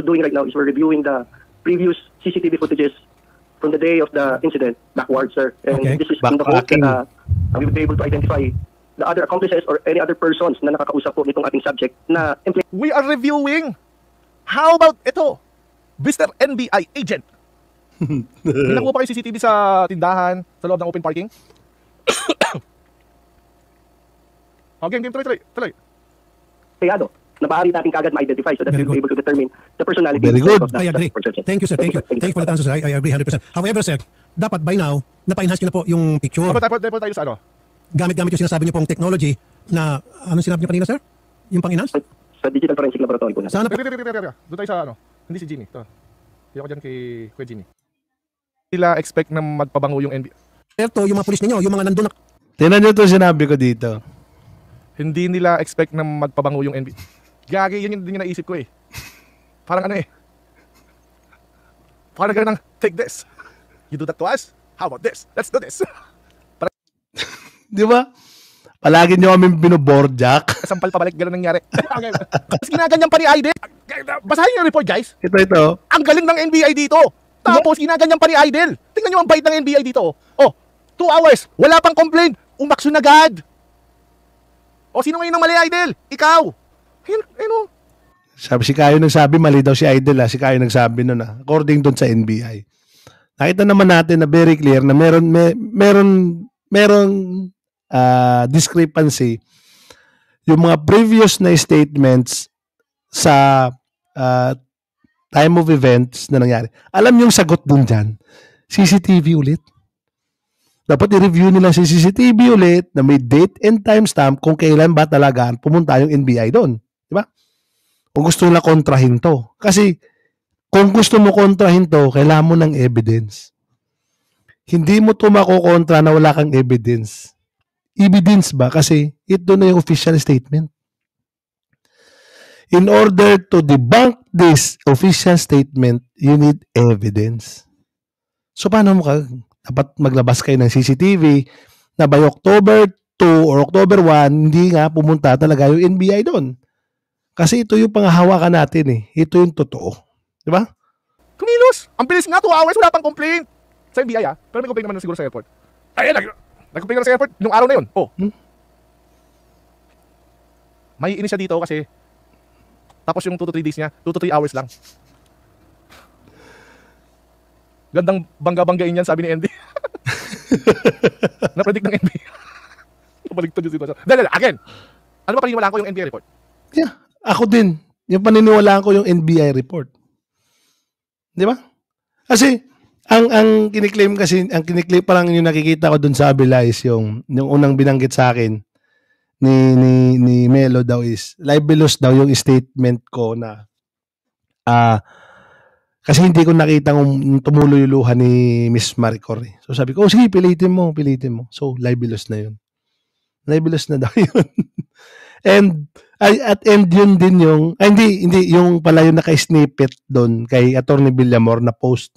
G: doing right now is we're reviewing the previous CCTV footages from the day of the incident backwards, sir. And
F: Okay.
G: this is in the hope
B: Backtracking.
G: that we will be able to identify the other accomplices or any other persons na nakakausap po nitong ating subject na
C: We are reviewing. How about ito? Mr. NBI agent. Pinakuha pa kayo CCTV sa tindahan, sa loob ng open parking? Okay, game, tuloy.
G: empleyado na maaari natin kagad ma-identify so that
F: Very
G: we'll be able to determine the personality
B: Very good.
G: of the
F: I agree.
G: person.
F: Thank you, sir. Thank you. Thank you for the answer, sir. I agree 100%. However, sir, dapat by now, napa-enhance nyo na po yung picture.
C: Tayo sa ano?
F: Gamit yung sinasabi nyo pong technology na, anong sinabi nyo kanina, sir? Yung pang-enhance?
G: Sa Digital Forensic Laboratory po natin.
F: Sana
C: Doon tayo sa ano? Hindi si Jimmy. Ito. Hindi ako dyan kay Kuya Jimmy. Sila expect na magpabango yung NBA.
F: Ito, yung mga pulis ninyo, yung mga nandun na
B: Tingnan nyo ito sinabi ko dito.
C: Hindi nila expect na magpabango yung NBA. Gagi, yun yung naisip ko eh. Parang ano eh. Parang ganun ng, take this. You do that to us? How about this? Let's do this.
B: Di ba? Palagi nyo kami binobordjak.
C: Sampal pabalik, ganun nangyari. Tapos ginaganyan pa ni Idol. Basahin yung report, guys.
B: Ito.
C: Ang galing ng NBI dito. Tapos ginaganyan pa ni Idol. Tingnan nyo ang bait ng NBI dito. 2 hours. Wala pang complaint. Umaksyon agad. Sino ngayon ang mali, Idol? Ikaw. Ayun.
B: Sabi si Kayo nagsabi, mali daw si Idol Si Kayo nagsabi nun according doon sa NBI. Nakita naman natin na very clear na meron discrepancy yung mga previous na statements sa time of events na nangyari. Alam yung sagot dun dyan, CCTV ulit. Dapat i-review nila si CCTV ulit na may date and timestamp kung kailan ba talaga pumunta yung NBI doon. Di ba? o gusto nila kontrahin to. Kasi kung gusto mo kontrahin to, kailangan mo ng evidence. Hindi mo to makokontra na wala kang evidence. Evidence ba? Kasi ito na yung official statement. In order to debunk this official statement, you need evidence. So paano mo dapat maglabas kayo ng CCTV na by October 2 or October 1, hindi nga pumunta talaga yung NBI doon. Kasi ito yung panghahawakan natin eh. Ito yung totoo. Di ba?
C: Kumilos! Ang bilis nga, 2 hours, wala pang complaint. Sa NBI pero may complaint naman siguro sa airport. Ayun, nag-complaint na sa airport nung araw na yun. Oh. May inis siya dito kasi tapos yung 2 to 3 days niya, 2 to 3 hours lang. Gandang bangga-banggain yan, sabi ni Andy. Na-predict ng NBI. Baligtad yung sitwasyon. Again, ano ba paniniwalaan ko yung NBI report?
B: Yeah, ako din. Yung paniniwalaan ko yung NBI report. Di ba? Kasi, ang kiniklaim kasi, ang kiniklaim parang yung nakikita ko dun sa abila is yung unang binanggit sa akin ni Melo daw is libelous daw yung statement ko na kasi hindi ko nakita kung tumulo yung luha ni Miss Maricor. So sabi ko, sige, pilitin mo. So libelous na yun. Libelous na daw yun. At yun din yung, hindi, yung pala yung naka-snippet doon kay Atty. Villamor na post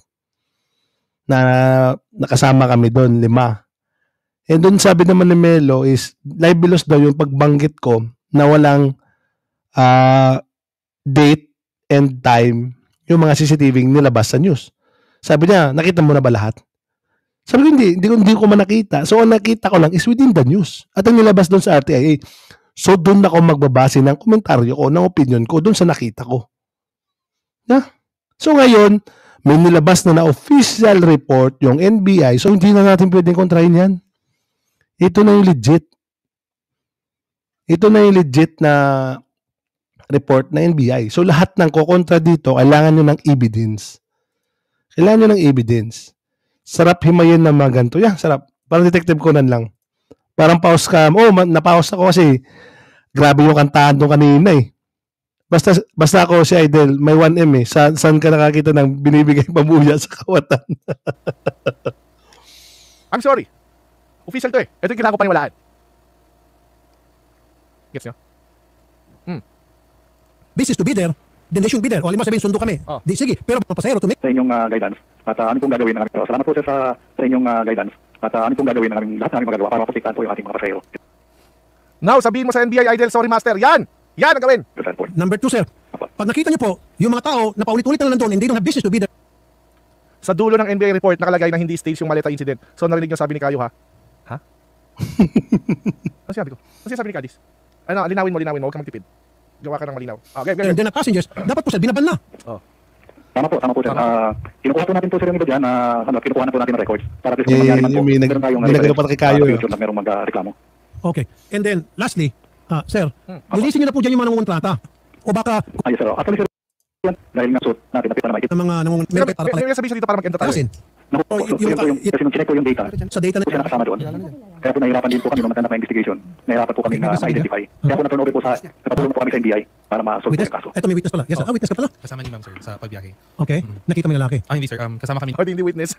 B: na nakasama kami doon, 5. And doon sabi naman ni Melo is libelous daw yung pagbanggit ko na walang date and time yung mga CCTV nilabas sa news. Sabi niya, nakita mo na ba lahat? Sabi ko, hindi ko man nakita. So, ang nakita ko lang is within the news. At ang nilabas doon sa RTIA. So, doon ako magbabase ng komentaryo ko, ng opinion ko, doon sa nakita ko. Yeah? So, ngayon, may nilabas na official report yung NBI. So, hindi na natin pwedeng kontrahin yan. Ito na yung legit. Ito na yung legit na report na NBI. So, lahat ng kukontra dito, kailangan nyo ng evidence. Kailangan nyo ng evidence. Sarap himayin ng mga ganito. Yeah, sarap. Parang Detective Conan lang. Parang pause ka. Napause ako kasi grabe yung kantahan doon kanina eh. Basta ako si Idol, may 1M eh. Saan ka nakakita ng binibigay pamuya sa kawatan?
C: I'm sorry. Official to eh. Ito yung kailangan ko paniwalaan. Gets nyo?
F: Business to be there, then they should be there. O, sabihin, sundo kami.
C: Oh.
F: Di, sige, pero pasahero to make.
H: Sa inyong guidance. At ano pong gagawin namin? Salamat po sir sa inyong guidance. At ano pong gagawin namin lahat namin magagawa para maprotektahan po yung ating mga pasahero.
C: Now, sabihin mo sa NBI Idol, sorry master. Yan ang gawin.
F: Number 2, sir. Pag nakita niyo po, yung mga tao na paulit-ulit na nandun and they don't have business to be there.
C: Sa dulo ng NBI report, nakalagay na hindi stage yung maleta incident. So, narinig nyo sabi ni Kayo, ha? Ha? Ano sabi ko? Ano sabi ni Kadis? Ano, linawin mo, huwag kang magtipid. Gawa ka ng malinaw. Okay.
F: And then the passengers, dapat po sir, binaban na.
C: Oh.
H: Tama po sir. Kinukuha po natin po sir yung iba dyan, kinukuha na po natin ng records. Para at least kung
B: Eh,
H: mangyari man po,
B: may
H: meron tayong
B: nagano pa kay Kayo.
H: future na merong magreklamo.
F: Okay. And then, lastly, sir, nilisin niyo na po dyan yung mga nangungontrata. O baka,
H: Yes sir. Actually sir, yan, dahil nga suit natin, napita na makikita.
F: ng mga nangungontrata para pala.
C: May sabihin siya dito para mag-enter tayo.
F: Kasi,
H: Naku po,
F: yung-
H: kasi nung chinek ko yung data,
F: sa data na
H: po siya nakasama doon. Kaya po nahirapan din po kami nung matanda pa investigation. Nahirapan po kami na identify. Kaya po na-turn over po sa, napatulong po kami sa NBI para ma-solve po
F: witness,
H: yung kaso.
F: eto may witness pala. Yes, sir. Witness ka pala.
J: Kasama ni ma'am sir sa pagbiyahe.
F: Okay. Nakita mo yung lalaki.
J: Hindi sir, kasama kami.
C: O, hindi witness.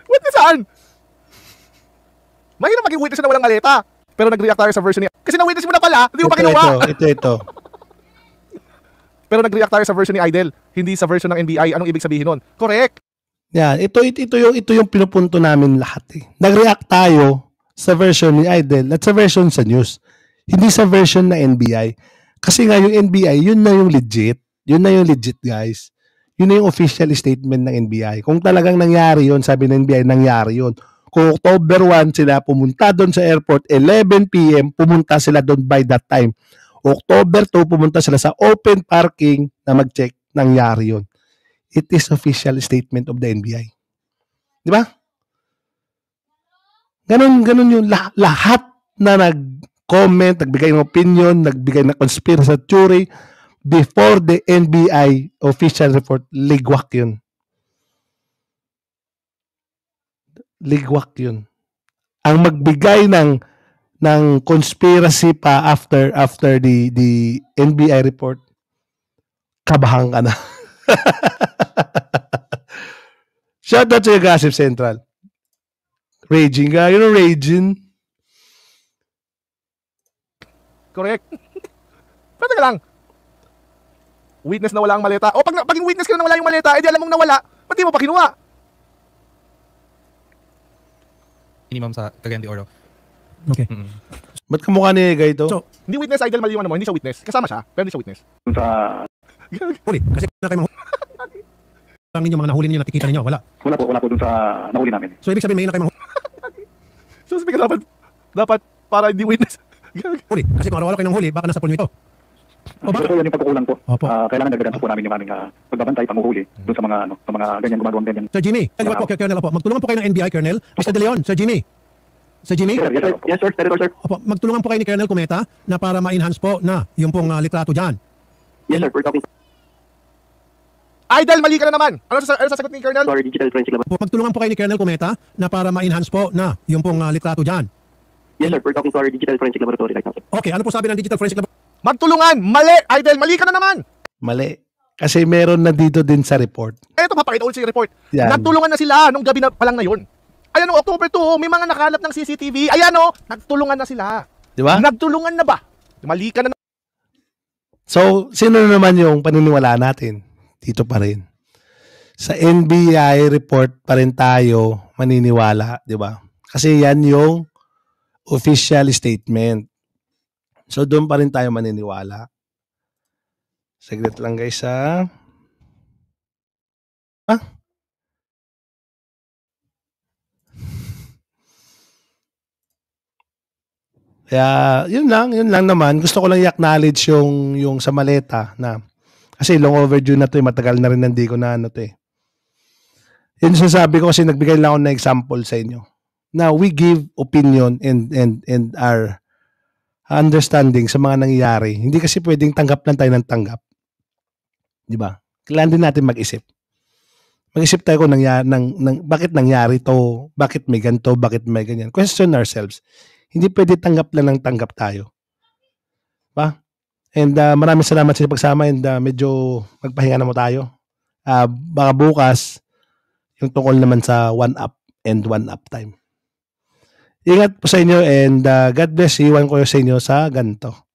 C: Witness saan? Mahirap maging witness na walang maleta. Pero nag-react tayo sa version niya. Kasi na-witness mo na pala, hindi mo pa kinuha.
B: Ito.
C: Pero nag-react tayo sa version ni Idol, hindi sa version ng NBI. Anong ibig sabihin nun? Correct.
B: Yan, ito yung pinupunto namin lahat eh. Nag-react tayo sa version ni Idol at sa version sa news. Hindi sa version na NBI. Kasi nga yung NBI, yun na yung legit. Yun na yung legit, guys. Yun na yung official statement ng NBI. Kung talagang nangyari yun, sabi ng NBI, nangyari yun. Kung October 1 sila pumunta doon sa airport, 11 p.m., pumunta sila doon by that time. October 2, pumunta sila sa open parking na mag-check, nangyari yun. It is official statement of the NBI. Di ba? Ganun yung lahat na nag-comment, nagbigay ng opinion, nagbigay ng conspiracy theory before the NBI official report, ligwak yun. Ligwak yun. Ang magbigay ng ng conspiracy pa after the NBI report, kabahan ka na. Shout out to your Gossip Central. Raging ka. You know, raging.
C: Correct. Pero teka lang. Witness na wala ang maleta. O pag yung witness ka na wala yung maleta, edi alam mong nawala, ba't di mo pa kinuha?
J: Minimum sa Cagayan de Oro.
F: Okay.
B: Ba't kamukha ni Egay ito?
F: So,
C: Hindi witness, idol, mali yung ano mo. Hindi siya witness. Kasama siya, pero hindi siya witness.
H: Dun sa...
F: huli. Kasi na kayo lang ninyo, mga nahuli ninyo, nakikita ninyo, wala.
H: Wala po dun sa nahuli namin.
F: So, ibig sabihin, may na kayo
C: So, sabi ka dapat para hindi witness.
F: huli. Kasi kung araw-araw kayo ng huli, baka nasa pool nyo ito. O
H: Pero
F: baka,
H: po yan yung pagkukulang po.
F: Opo.
H: Kailangan dagdagan po namin yung aming pagbabantay, panguhuli dun sa mga ganyan gumagawang ganyan.
F: Sir Jimmy, kaliwat po, Colonel, opo. Magtulungan po kayo ng NBI, Colonel. Mr. De Leon, Sir Jimmy. Sir Jimmy?
G: Yes, sir. Senator, sir.
F: Opo, magtulungan po kayo ni Colonel Cometa na para ma-enhance po na yung pong litrato dyan.
G: Yes, sir. We're talking.
C: Idol, mali ka na naman. Ano sasagot ni Colonel?
G: Sorry, Digital Forensic Laboratory.
F: Opo, magtulungan po kayo ni Colonel Cometa na para ma-enhance po na yung pong litrato dyan.
G: Yes, sir. We're talking to our Digital Forensic Laboratory right now, sir.
F: Okay, ano po sabi ng Digital Forensic Laboratory?
C: Magtulungan! Mali! Idol, mali ka na naman!
B: Mali. Kasi meron na dito din sa report.
C: Eto, papakita ulit sa report.
B: Yan.
C: Nagtulungan na sila nung gabi na palang na yun. Ayan o, October 2, may mga nakalap ng CCTV. Ayan o, nagtulungan na sila.
B: Di ba?
C: Nagtulungan na ba? Mali ka na.
B: So, sino naman yung paniniwala natin? Dito pa rin. Sa NBI report pa rin tayo maniniwala, di ba? Kasi yan yung official statement. So, doon pa rin tayo maniniwala. Saglit lang guys ha. Kaya, yun lang naman. Gusto ko lang i-acknowledge yung sa maleta na kasi long overdue na to, matagal na rin hindi ko na ano to eh. Yun sasabi ko kasi nagbigay lang ako ng example sa inyo. Now, we give opinion and our understanding sa mga nangyayari. Hindi kasi pwedeng tanggap lang tayo ng tanggap. Di ba? Kailangan din natin mag-isip. Mag-isip tayo kung bakit nangyari to, bakit may ganito, bakit may ganyan. Question ourselves. Hindi pwede tanggap lang ng tanggap tayo. Ba? And maraming salamat sa pagsama and medyo magpahinga na mo tayo. Baka bukas, yung tungkol naman sa one up and one up time. Ingat po sa inyo and God bless. Iwan ko sa inyo sa ganito.